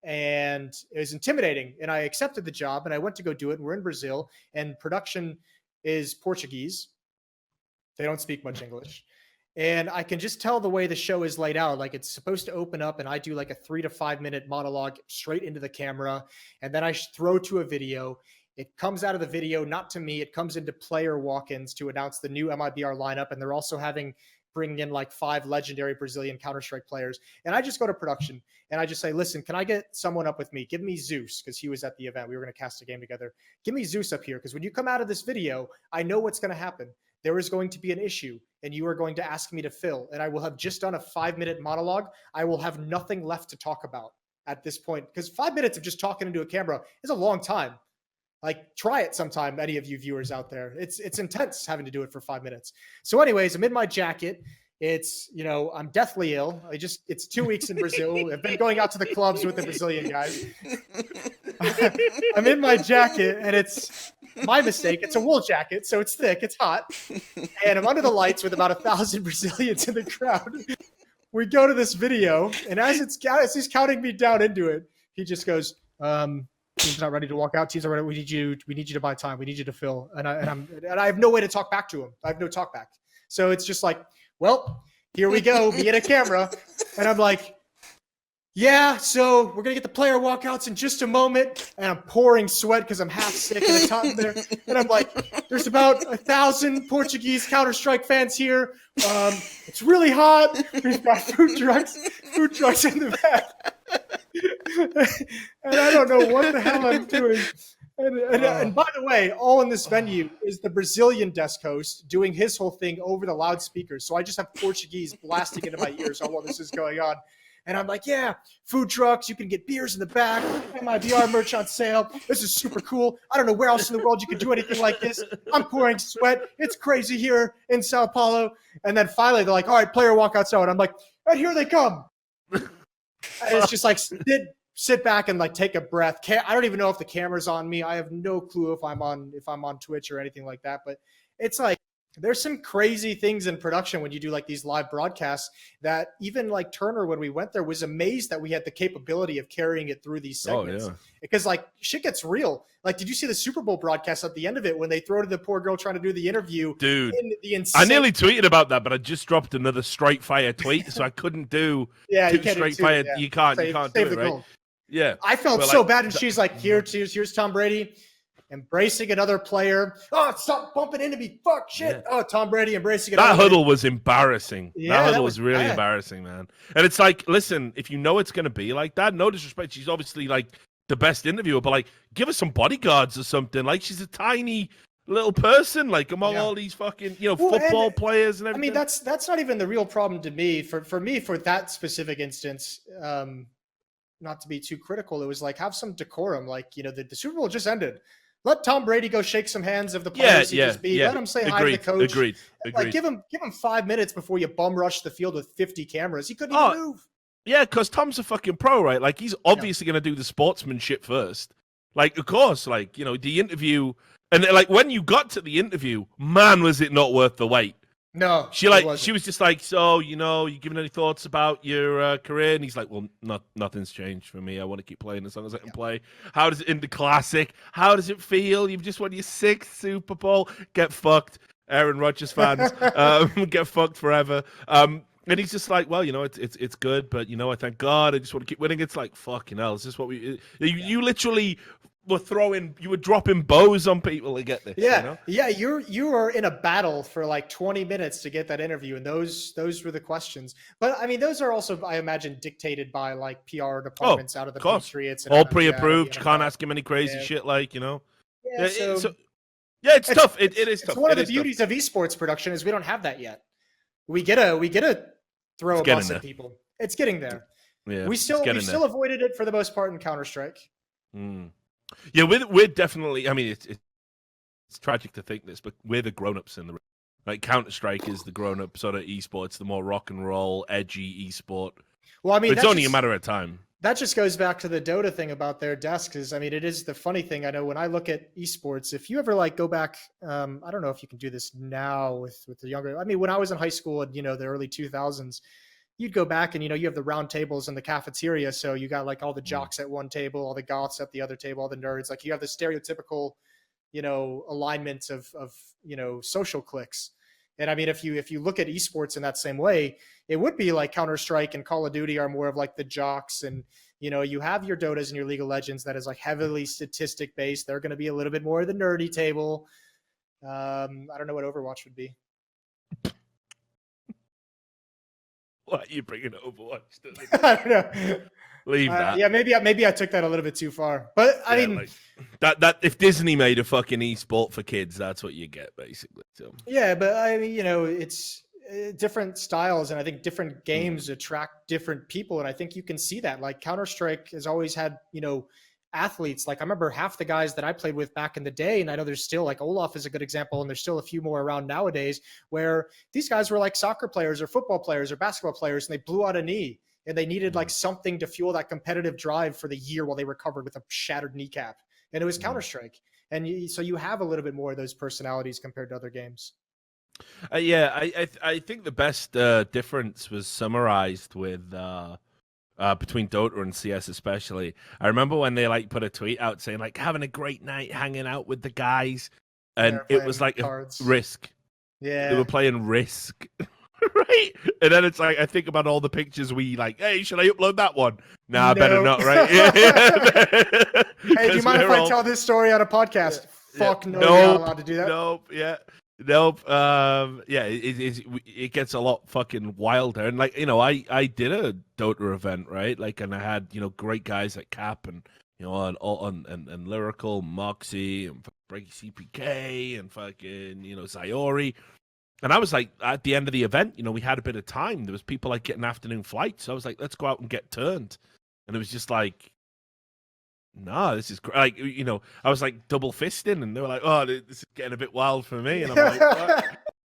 S2: And it was intimidating. And I accepted the job and I went to go do it. And we're in Brazil and production is Portuguese. They don't speak much English. And I can just tell the way the show is laid out. Like it's supposed to open up and I do like a 3 to 5 minute monologue straight into the camera. And then I throw to a video. It comes out of the video, not to me. It comes into player walk-ins to announce the new MIBR lineup. And they're also bringing in like 5 legendary Brazilian counterstrike players. And I just go to production and I just say, listen, can I get someone up with me? Give me Zeus, because he was at the event. We were going to cast a game together. Give me Zeus up here, because when you come out of this video, I know what's going to happen. There is going to be an issue and you are going to ask me to fill, and I will have just done a 5-minute monologue. I will have nothing left to talk about at this point, because 5 minutes of just talking into a camera is a long time. Like, try it sometime, any of you viewers out there. It's intense having to do it for 5 minutes. So anyways, I'm in my jacket. It's, you know, I'm deathly ill. It's 2 weeks in Brazil. I've been going out to the clubs with the Brazilian guys. I'm in my jacket and it's my mistake. It's a wool jacket, so it's thick, it's hot. And I'm under the lights with about 1,000 Brazilians in the crowd. We go to this video, and as he's counting me down into it, he just goes, Team's not ready to walk out. Teams are ready. We need you to buy time. We need you to fill. And I have no way to talk back to him. I have no talk back. So it's just like, well, here we go. Me and a camera. And I'm like, yeah, so we're going to get the player walkouts in just a moment. And I'm pouring sweat because I'm half sick and and I'm like, there's about 1,000 Portuguese Counter-Strike fans here. It's really hot. We've got food trucks in the back. And I don't know what the hell I'm doing. And by the way, all in this venue is the Brazilian desk host doing his whole thing over the loudspeakers. So I just have Portuguese blasting into my ears while this is going on. And I'm like, yeah, food trucks, you can get beers in the back, my VR merch on sale. This is super cool. I don't know where else in the world you could do anything like this. I'm pouring sweat. It's crazy here in Sao Paulo. And then finally they're like, all right, player walkouts out. I'm like, and here they come. And it's just like, sit back and like take a breath. I don't even know if the camera's on me. I have no clue if I'm on Twitch or anything like that. But it's like, there's some crazy things in production when you do like these live broadcasts that even like Turner, when we went there, was amazed that we had the capability of carrying it through these segments. Because like shit gets real. Like, did you see the Super Bowl broadcast at the end of it when they throw to the poor girl trying to do the interview?
S1: Dude, I nearly tweeted about that, but I just dropped another straight fire tweet, so I couldn't do two straight fire. You can't do it, right? Goal. Yeah.
S2: I felt so bad. And she's like, here's Tom Brady. Embracing another player. Oh, stop bumping into me. Fuck, shit. Yeah. Oh, Tom Brady embracing another
S1: That huddle was embarrassing. Yeah, that huddle was really embarrassing, man. And it's like, listen, if you know it's going to be like that, no disrespect. She's obviously like the best interviewer, but like, give her some bodyguards or something. Like, she's a tiny little person, like among all these fucking, football players and everything.
S2: I mean, that's not even the real problem to me. For me, for that specific instance, not to be too critical, it was like, have some decorum. Like, the Super Bowl just ended. Let Tom Brady go shake some hands of the players he just beat. Let him say hi to the coach.
S1: Agreed.
S2: Like, give him 5 minutes before you bum rush the field with 50 cameras. He couldn't even move.
S1: Yeah, because Tom's a fucking pro, right? Like, he's obviously going to do the sportsmanship first. Like, of course, like, the interview. And, like, when you got to the interview, man, was it not worth the wait.
S2: No,
S1: she was just like, so, you giving any thoughts about your career? And he's like, well, nothing's changed for me. I want to keep playing as long as I can play. How does it in the classic? How does it feel? You've just won your 6th Super Bowl. Get fucked, Aaron Rodgers fans. Get fucked forever. And he's just like, well, it's good, but I thank God. I just want to keep winning. It's like, fucking hell. Is this what you literally you were dropping bows on people to get this.
S2: Yeah, you were in a battle for like 20 minutes to get that interview, and those were the questions. But I mean, those are also, I imagine, dictated by like PR departments out of the Patriots.
S1: All pre-approved. You can't ask him any crazy shit, like Yeah, it's tough. It is tough.
S2: It's one of the beauties of esports production is we don't have that yet. We get a throw a bus at people. It's getting there.
S1: Yeah,
S2: we still avoided it for the most part in Counter-Strike.
S1: Yeah, we're definitely. I mean, it's tragic to think this, but we're the grown-ups in the like Counter-Strike is the grown-up sort of esports, the more rock and roll, edgy esport.
S2: Well, I mean,
S1: it's only a matter of time.
S2: That just goes back to the Dota thing about their desks. Is I mean, it is the funny thing. I know when I look at esports, if you ever like go back, I don't know if you can do this now with the younger. I mean, when I was in high school in the early 2000s. You'd go back and, you have the round tables in the cafeteria. So you got like all the jocks at one table, all the goths at the other table, all the nerds. Like you have the stereotypical, alignment of social cliques. And I mean, if you look at esports in that same way, it would be like Counter-Strike and Call of Duty are more of like the jocks. And, you have your Dotas and your League of Legends that is like heavily statistic based. They're going to be a little bit more of the nerdy table. I don't know what Overwatch would be.
S1: Why are you bringing Overwatch to this?
S2: I don't know.
S1: Leave that.
S2: Yeah, maybe I took that a little bit too far. But I mean,
S1: like, that if Disney made a fucking esport for kids, that's what you get basically. So.
S2: Yeah, but I mean, it's different styles, and I think different games attract different people, and I think you can see that. Like Counter-Strike has always had, athletes. Like I remember half the guys that I played with back in the day, and I know there's still like Olaf is a good example, and there's still a few more around nowadays where these guys were like soccer players or football players or basketball players, and they blew out a knee and they needed like something to fuel that competitive drive for the year while they recovered with a shattered kneecap, and it was Counter-Strike. And so you have a little bit more of those personalities compared to other games.
S1: I think the best difference was summarized with between Dota and CS especially. I remember when they like put a tweet out saying like having a great night hanging out with the guys, and
S2: They're
S1: it was
S2: playing
S1: like
S2: cards.
S1: Risk.
S2: Yeah.
S1: They were playing Risk. Right? And then it's like I think about all the pictures we like, hey, should I upload that one? Nah, I better not, right?
S2: Hey, do you mind if I tell this story on a podcast? Fuck no, you're not allowed to do that.
S1: Nope. It gets a lot fucking wilder. And like, I did a Dota event, right? Like, and I had, great guys like Cap and and Lyrical, Moxie, and Breaky CPK, and fucking, Sayori. And I was like, at the end of the event, we had a bit of time. There was people like getting afternoon flights. So I was like, let's go out and get turned. And it was just like, nah, this is like, I was like double fisting, and they were like, oh, this is getting a bit wild for me. And I'm like,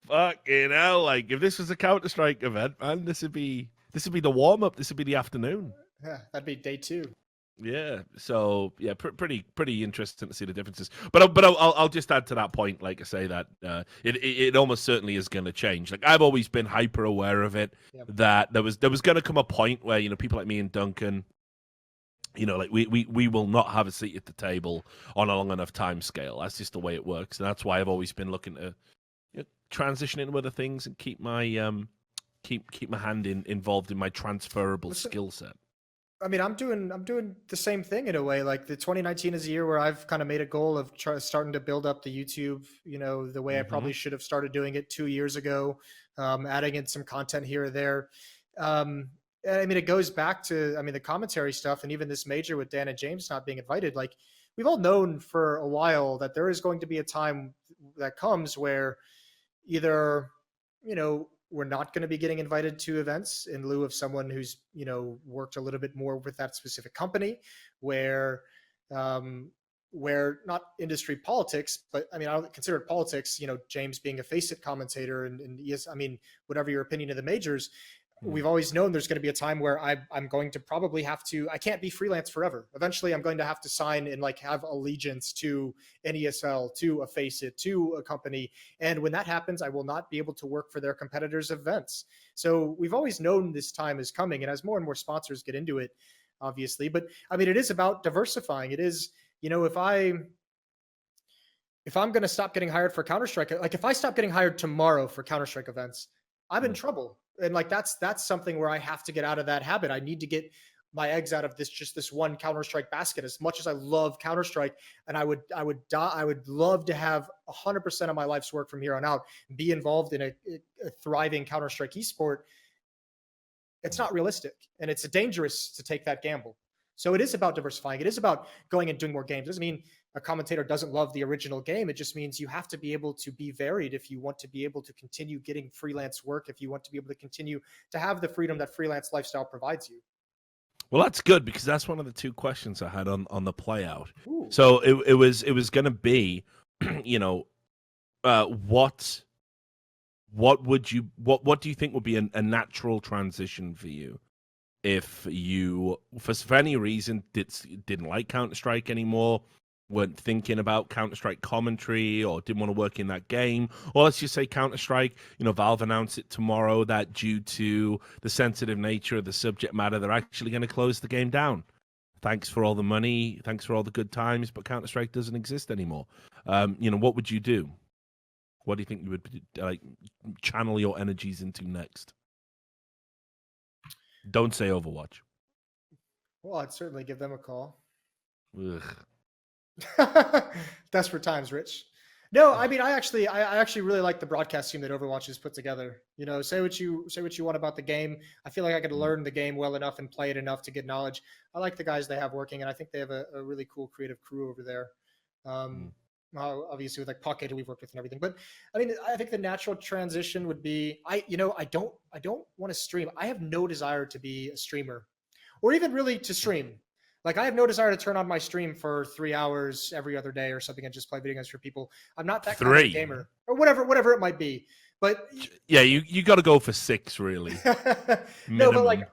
S1: fucking hell, like if this was a counterstrike event, man, this would be the warm up. This would be the afternoon.
S2: Yeah, that'd be day 2.
S1: Yeah, so yeah, pretty interesting to see the differences. But I'll just add to that point, like I say, that it almost certainly is going to change. Like I've always been hyper aware of it, that there was going to come a point where people like me and Duncan, like we will not have a seat at the table on a long enough time scale. That's just the way it works, and that's why I've always been looking to transition into other things and keep my keep my hand involved in my transferable skill set.
S2: I mean, I'm doing the same thing in a way. Like the 2019 is a year where I've kind of made a goal of starting to build up the YouTube, the way I probably should have started doing it 2 years ago, adding in some content here or there. I mean, it goes back to, the commentary stuff, and even this major with Dan and James not being invited. Like we've all known for a while that there is going to be a time that comes where either, we're not going to be getting invited to events in lieu of someone who's, worked a little bit more with that specific company, where not industry politics, but I don't consider it politics, James being a face-it commentator and yes, whatever your opinion of the majors, we've always known there's going to be a time where I'm going to probably have to, I can't be freelance forever. Eventually I'm going to have to sign and like have allegiance to NESL, to a Faceit, to a company. And when that happens, I will not be able to work for their competitors' events. So we've always known this time is coming. And as more and more sponsors get into it, obviously, but it is about diversifying. It is, if I'm going to stop getting hired for Counter-Strike, like if I stop getting hired tomorrow for Counter-Strike events, I'm in trouble. And like that's something where I have to get out of that habit. I need to get my eggs out of this one Counter-Strike basket. As much as I love Counter-Strike, and I would love to have 100% of my life's work from here on out be involved in a thriving Counter-Strike esport. It's not realistic, and it's dangerous to take that gamble. So it is about diversifying. It is about going and doing more games. It doesn't mean a commentator doesn't love the original game. It just means you have to be able to be varied if you want to be able to continue getting freelance work, if you want to be able to continue to have the freedom that freelance lifestyle provides you.
S1: Well, that's good, because that's one of the 2 questions I had on the play out. Ooh. So it was going to be, what do you think would be a natural transition for you if you, for any reason, didn't like Counter-Strike anymore, weren't thinking about Counter-Strike commentary, or didn't want to work in that game? Or let's just say Counter-Strike, Valve announced it tomorrow that due to the sensitive nature of the subject matter, they're actually going to close the game down. Thanks for all the money, thanks for all the good times, but Counter-Strike doesn't exist anymore. What would you do? What do you think you would channel your energies into next? Don't say Overwatch.
S2: Well, I'd certainly give them a call.
S1: Ugh.
S2: Desperate times, Rich. No, I actually really like the broadcast team that Overwatch has put together. Say what you want about the game. I feel like I could learn the game well enough and play it enough to get knowledge. I like the guys they have working, and I think they have a really cool creative crew over there. Obviously with like Pocket, who we've worked with and everything. But I think the natural transition would be, I don't want to stream. I have no desire to be a streamer, or even really to stream. Like I have no desire to turn on my stream for 3 hours every other day or something and just play video games for people. I'm not that kind of gamer, or whatever it might be. But
S1: yeah, you got to go for 6 really.
S2: No, but like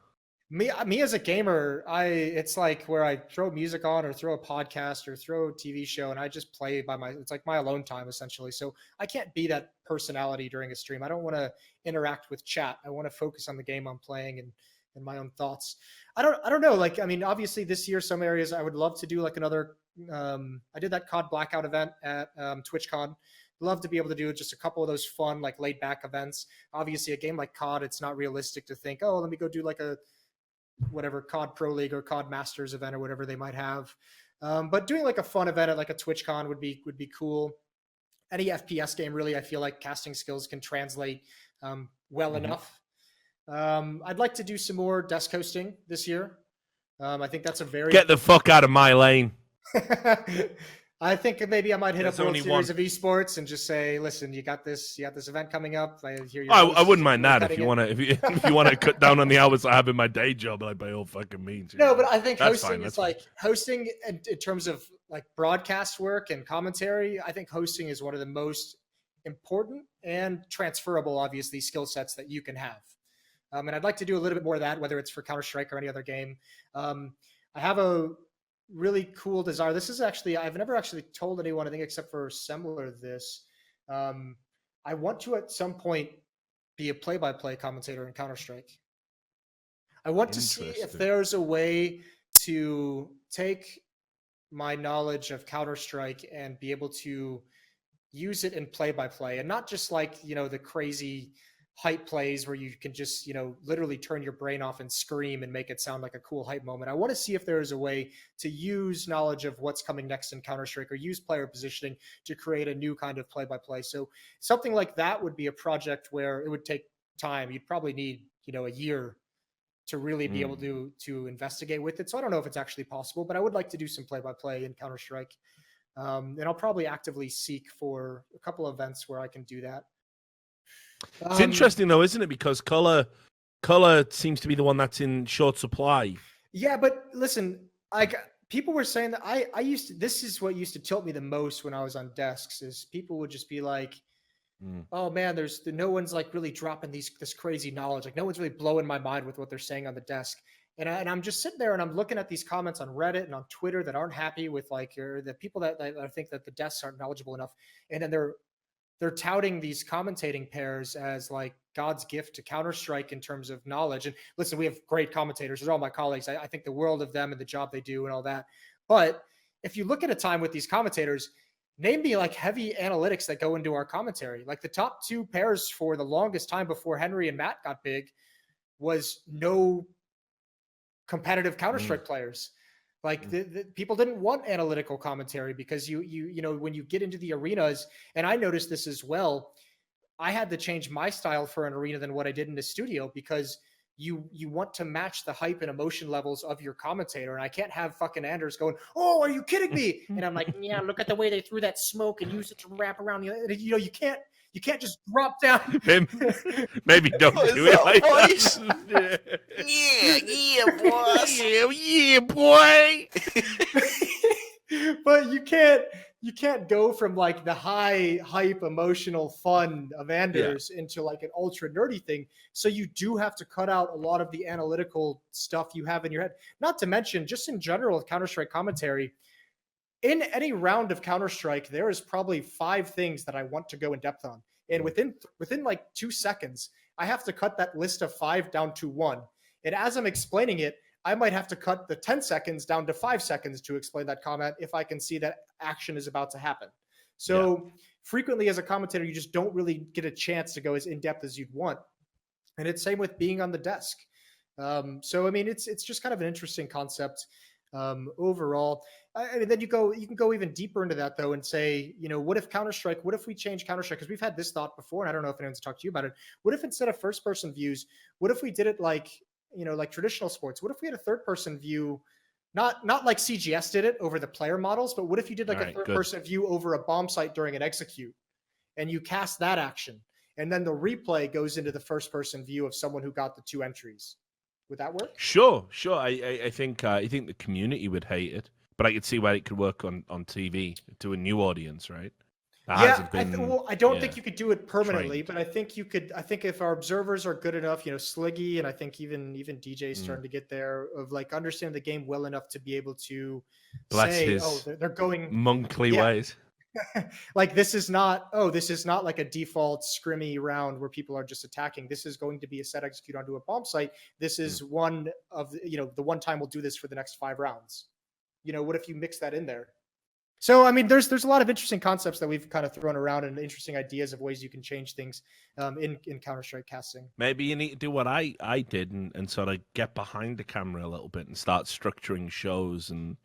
S2: me as a gamer, it's like where I throw music on or throw a podcast or throw a TV show, and I just play it's like my alone time essentially. So I can't be that personality during a stream. I don't want to interact with chat. I want to focus on the game I'm playing and my own thoughts. I don't know. Like, I mean, obviously this year, some areas I would love to do like another. I did that COD Blackout event at TwitchCon. Love to be able to do just a couple of those fun, like laid back events. Obviously, a game like COD, it's not realistic to think, oh, let me go do like a whatever COD Pro League or COD Masters event or whatever they might have. But doing like a fun event at like a TwitchCon would be cool. Any FPS game, really, I feel like casting skills can translate well enough. I'd like to do some more desk hosting this year. I think that's a very
S1: get the fuck out of my lane.
S2: I think maybe I might hit up World Series of Esports and just say, listen, you got this event coming up. I
S1: wouldn't mind that if you want to. If you want to cut down on the hours I have in my day job, like by all fucking means.
S2: No, but I think hosting is like hosting in terms of like broadcast work and commentary. I think hosting is one of the most important and transferable, obviously, skill sets that you can have. And I'd like to do a little bit more of that, whether it's for Counter-Strike or any other game. I have a really cool desire. This is actually, I've never actually told anyone, I think, except for Sembler this. I want to at some point be a play-by-play commentator in Counter-Strike. I want to see if there's a way to take my knowledge of Counter-Strike and be able to use it in play-by-play, and not just like, the crazy hype plays where you can just, literally turn your brain off and scream and make it sound like a cool hype moment. I want to see if there is a way to use knowledge of what's coming next in Counter-Strike or use player positioning to create a new kind of play-by-play. So something like that would be a project where it would take time. You'd probably need, a year to really be able to investigate with it. So I don't know if it's actually possible, but I would like to do some play-by-play in Counter-Strike. And I'll probably actively seek for a couple of events where I can do that.
S1: It's interesting though, isn't it? Because color seems to be the one that's in short supply.
S2: Yeah, but listen, people were saying that this is what used to tilt me the most when I was on desks, is people would just be like, oh man, no one's like really dropping this crazy knowledge. Like no one's really blowing my mind with what they're saying on the desk. And I'm just sitting there and I'm looking at these comments on Reddit and on Twitter that aren't happy with the people that think that the desks aren't knowledgeable enough. And then they're touting these commentating pairs as like God's gift to Counter-Strike in terms of knowledge. And listen, we have great commentators. They're all my colleagues. I think the world of them and the job they do and all that. But if you look at a time with these commentators, name me like heavy analytics that go into our commentary. Like the top two pairs for the longest time before Henry and Matt got big was no competitive Counter-Strike players. Like the people didn't want analytical commentary because you know, when you get into the arenas, and I noticed this as well, I had to change my style for an arena than what I did in the studio, because you want to match the hype and emotion levels of your commentator. And I can't have fucking Anders going, oh, are you kidding me? And I'm like, yeah, look at the way they threw that smoke and used it to wrap around the, you know, you can't just drop down.
S1: Maybe don't do it like that.
S3: Yeah, boy.
S2: But you can't go from like the high hype, emotional fun of Anders into like an ultra nerdy thing. So you do have to cut out a lot of the analytical stuff you have in your head. Not to mention, just in general with Counter-Strike commentary, in any round of Counter-Strike, there is probably 5 things that I want to go in depth on. And within like 2 seconds, I have to cut that list of 5 down to 1. And as I'm explaining it, I might have to cut the 10 seconds down to 5 seconds to explain that comment if I can see that action is about to happen. So frequently as a commentator, you just don't really get a chance to go as in-depth as you'd want. And it's same with being on the desk. So, I mean, it's just kind of an interesting concept overall. I mean, then you can go even deeper into that though and say, you know, what if we change Counter-Strike? Because we've had this thought before, and I don't know if anyone's talked to you about it. What if instead of first-person views, what if we did it like, you know, like traditional sports? What if we had a third-person view, not like CGS did it over the player models, but what if you did like a third-person view over a bomb site during an execute, and you cast that action, and then the replay goes into the first-person view of someone who got the 2 entries? Would that work? Sure.
S1: I think the community would hate it, but I could see why it could work on TV to a new audience, right? I don't think you could do it permanently, but I think you could. I think if our observers are good enough, you know, Sliggy, and I think even DJ's starting to get there, of like understand the game well enough to be able to bless
S2: say,
S1: his
S2: oh, they're going
S1: monkly ways.
S2: Like this is not like a default scrimmy round where people are just attacking. This is going to be a set execute onto a bomb site. This is one of the one time we'll do this for the next 5 rounds. What if you mix that in there? So I mean, there's a lot of interesting concepts that we've kind of thrown around and interesting ideas of ways you can change things in Counter-Strike casting.
S1: Maybe you need to do what I did and sort of get behind the camera a little bit and start structuring shows and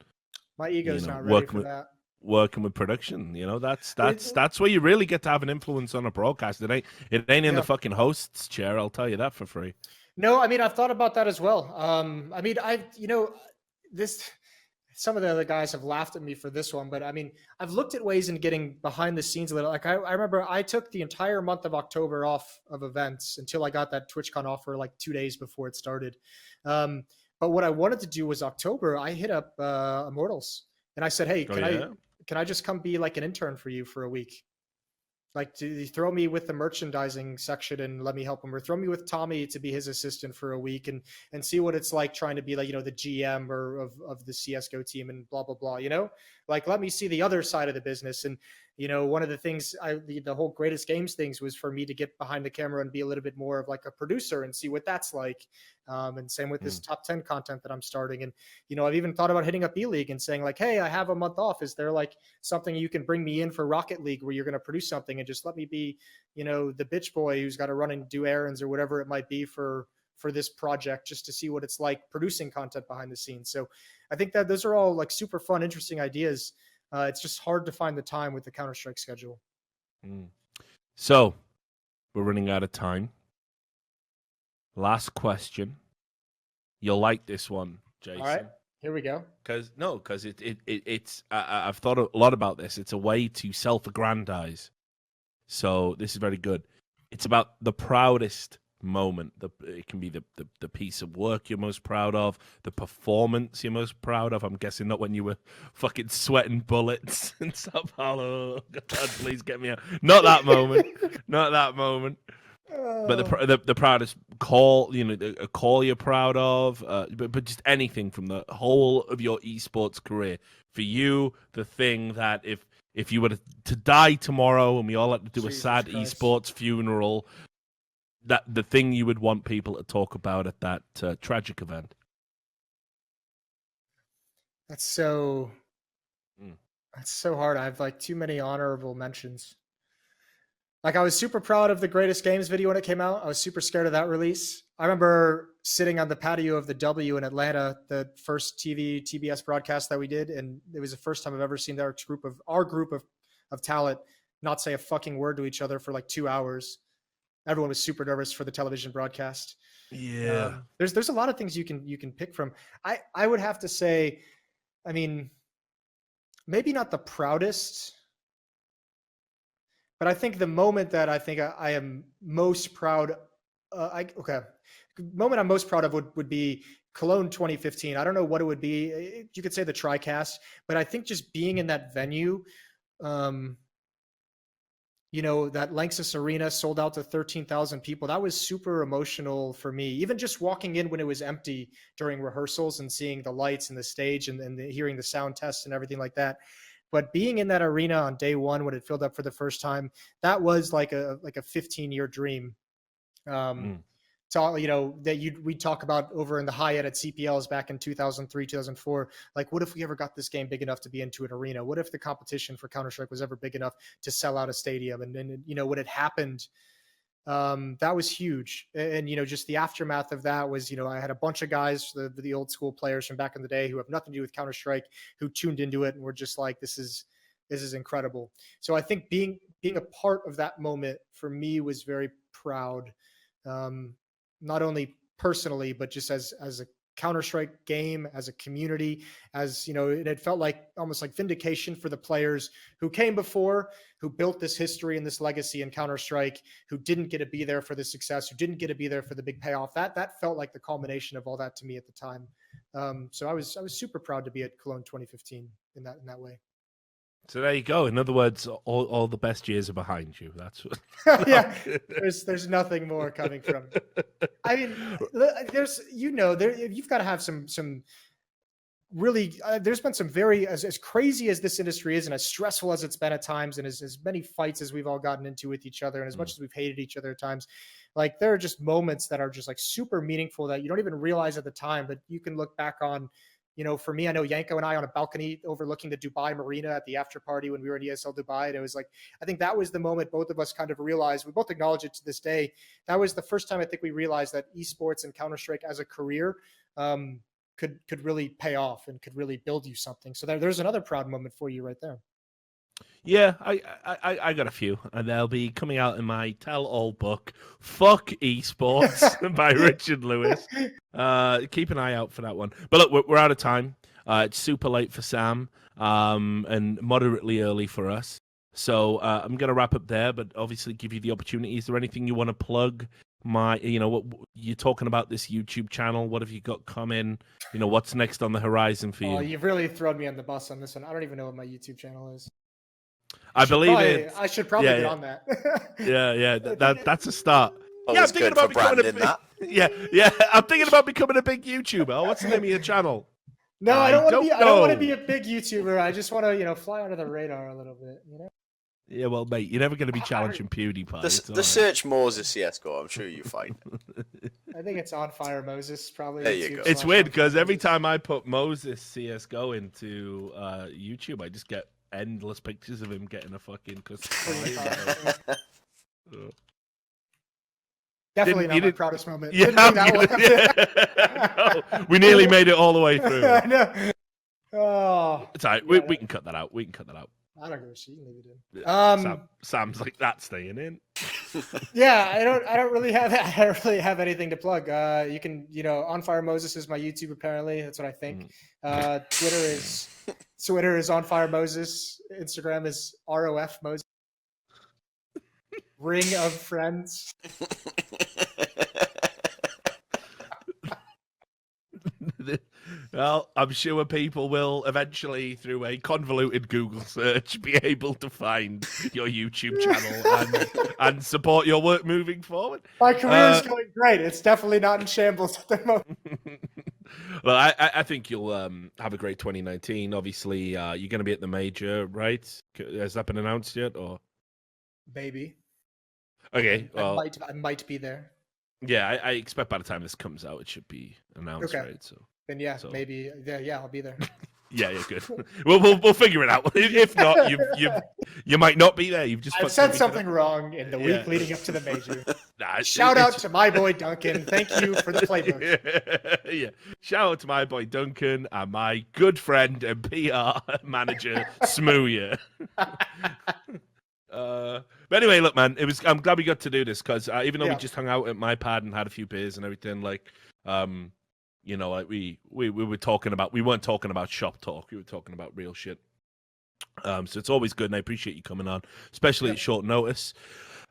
S2: my ego's not ready for that.
S1: Working with production, that's where you really get to have an influence on a broadcast. It ain't in the fucking host's chair. I'll tell you that for free.
S2: No, I mean I've thought about that as well. I mean some of the other guys have laughed at me for this one, but I mean, I've looked at ways in getting behind the scenes a little. Like I remember I took the entire month of October off of events until I got that TwitchCon offer like 2 days before it started. But what I wanted to do was October, I hit up Immortals and I said, hey, can I just come be like an intern for you for a week? Like, do you throw me with the merchandising section and let me help him, or throw me with Tommy to be his assistant for a week and see what it's like trying to be like, the GM or of the CSGO team and blah, blah, blah, like, let me see the other side of the business. And, one of the things the whole greatest games things was for me to get behind the camera and be a little bit more of like a producer and see what that's like. And same with this top 10 content that I'm starting. And, I've even thought about hitting up E-League and saying like, hey, I have a month off. Is there like something you can bring me in for Rocket League where you're going to produce something and just let me be, the bitch boy who's got to run and do errands or whatever it might be for this project, just to see what it's like producing content behind the scenes. So I think that those are all like super fun, interesting ideas. It's just hard to find the time with the Counter-Strike schedule.
S1: So we're running out of time. Last question. You'll like this one, Jason.
S2: All right, here we go.
S1: Because it's I've thought a lot about this. It's a way to self-aggrandize. So this is very good. It's about the proudest moment. It can be the piece of work you're most proud of, the performance you're most proud of. I'm guessing not when you were fucking sweating bullets in Sao Paulo. God, please get me out. Not that moment. Not that moment. But the proudest call, a call you're proud of, but just anything from the whole of your esports career. For you, the thing that if you were to die tomorrow and we all had to do a sad esports funeral, that the thing you would want people to talk about at that tragic event.
S2: That's so hard. I have like too many honorable mentions. Like I was super proud of the Greatest Games video when it came out. I was super scared of that release. I remember sitting on the patio of the W in Atlanta, the first TBS broadcast that we did, and it was the first time I've ever seen our group of talent not say a fucking word to each other for like 2 hours. Everyone was super nervous for the television broadcast.
S1: Yeah,
S2: there's a lot of things you can pick from. I would have to say, I mean, moment I'm most proud of would be Cologne 2015. I don't know what it would be. You could say the TriCast, but I think just being in that venue, that Lanxess Arena sold out to 13,000 people. That was super emotional for me. Even just walking in when it was empty during rehearsals and seeing the lights and the stage and hearing the sound tests and everything like that. But being in that arena on day one when it filled up for the first time, that was like a 15-year dream. So, we talk about over in the Hyatt at CPLs back in 2003, 2004. Like, what if we ever got this game big enough to be into an arena? What if the competition for Counter-Strike was ever big enough to sell out a stadium? And when it happened, that was huge. And, just the aftermath of that was, I had a bunch of guys, the old school players from back in the day who have nothing to do with Counter-Strike, who tuned into it and were just like, this is incredible. So I think being a part of that moment for me was very proud. Not only personally, but just as a Counter-Strike game, as a community, it had felt like almost like vindication for the players who came before, who built this history and this legacy in Counter-Strike, who didn't get to be there for the success, who didn't get to be there for the big payoff. That felt like the culmination of all that to me at the time. So I was super proud to be at Cologne 2015 in that way.
S1: So there you go. In other words, all the best years are behind you. That's what.
S2: Yeah. There's nothing more coming from it. I mean, you've got to have some really, there's been some very, as crazy as this industry is and as stressful as it's been at times, and as many fights as we've all gotten into with each other, and as much as we've hated each other at times, like there are just moments that are just like super meaningful that you don't even realize at the time, but you can look back on. For me, I know Yanko and I on a balcony overlooking the Dubai Marina at the after party when we were in ESL Dubai. And it was like, I think that was the moment both of us kind of realized, we both acknowledge it to this day. That was the first time I think we realized that esports and Counter-Strike as a career could really pay off and could really build you something. So there's another proud moment for you right there.
S1: Yeah, I got a few, and they'll be coming out in my tell-all book, Fuck Esports, by Richard Lewis. Keep an eye out for that one. But look, we're out of time. It's super late for Sam, and moderately early for us. So I'm going to wrap up there, but obviously give you the opportunity. Is there anything you want to plug? What you're talking about this YouTube channel? What have you got coming? What's next on the horizon for you?
S2: Oh, you've really thrown me on the bus on this one. I don't even know what my YouTube channel is.
S1: I believe it.
S2: I should probably get on that.
S1: That's a start.
S4: I'm thinking about becoming a big.
S1: I'm thinking about becoming a big YouTuber. What's the name of your channel?
S2: No, I don't want to be a big YouTuber. I just want to, fly under the radar a little bit.
S1: Yeah, well, mate, you're never going to be challenging PewDiePie.
S4: The search Moses CSGO, I'm sure you find it.
S2: I think it's OnFireMoses, probably.
S4: There you go.
S1: It's weird because every time I put Moses CSGO into YouTube, I just get endless pictures of him getting a fucking
S2: Definitely not my proudest moment.
S1: No, we nearly made it all the way through.
S2: I know. Oh,
S1: it's all right. We can cut that out.
S2: I don't give a shit. Leave it in.
S1: Sam's like, that's staying in.
S2: Yeah, I don't really have anything to plug. You can, OnFireMoses is my YouTube. Apparently, that's what I think. Twitter is OnFireMoses. Instagram is ROF Moses. Ring of Friends.
S1: Well, I'm sure people will eventually, through a convoluted Google search, be able to find your YouTube channel and support your work moving forward.
S2: My career is going great. It's definitely not in shambles at the moment.
S1: Well, I think you'll have a great 2019. Obviously, you're going to be at the major, right? Has that been announced yet, or?
S2: Maybe.
S1: Okay. Well,
S2: I might be there.
S1: Yeah, I expect by the time this comes out, it should be announced, right? So.
S2: Then maybe I'll be there.
S1: Yeah, good. We'll figure it out. If not, you might not be there.
S2: I've said something wrong in the week leading up to the major. Shout out to my boy Duncan. Thank you for the playbook.
S1: Yeah. Shout out to my boy Duncan and my good friend and PR manager Smooya. But anyway, look, man, I'm glad we got to do this because even though we just hung out at my pad and had a few beers and everything, we were talking about, we weren't talking about shop talk. We were talking about real shit. So it's always good, and I appreciate you coming on, especially at short notice.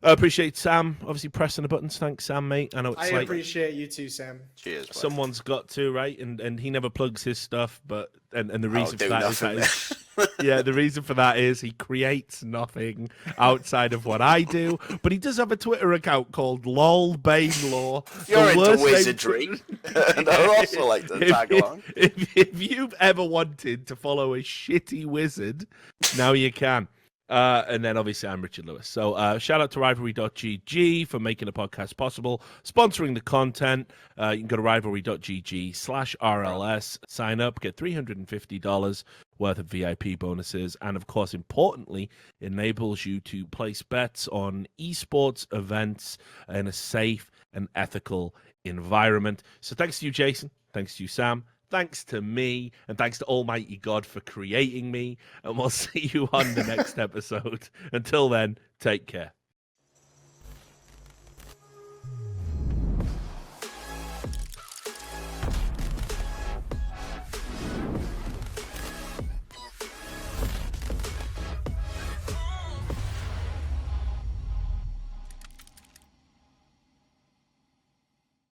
S1: I appreciate Sam, obviously pressing the buttons. Thanks, Sam, mate. I know it's
S2: I appreciate you too, Sam.
S4: Cheers. Bud.
S1: Someone's got to, right? And he never plugs his stuff, but and the reason for that is the reason for that is he creates nothing outside of what I do. But he does have a Twitter account called LOL Banelaw.
S4: You're into wizardry, and I also like to tag along.
S1: If you've ever wanted to follow a shitty wizard, now you can. And then obviously I'm Richard Lewis. So shout out to Rivalry.gg for making the podcast possible, sponsoring the content. You can go to Rivalry.gg/RLS, sign up, get $350 worth of VIP bonuses, and of course, importantly, enables you to place bets on esports events in a safe and ethical environment. So thanks to you, Jason. Thanks to you, Sam. Thanks to me, and thanks to Almighty God for creating me, and we'll see you on the next episode. Until then, take care.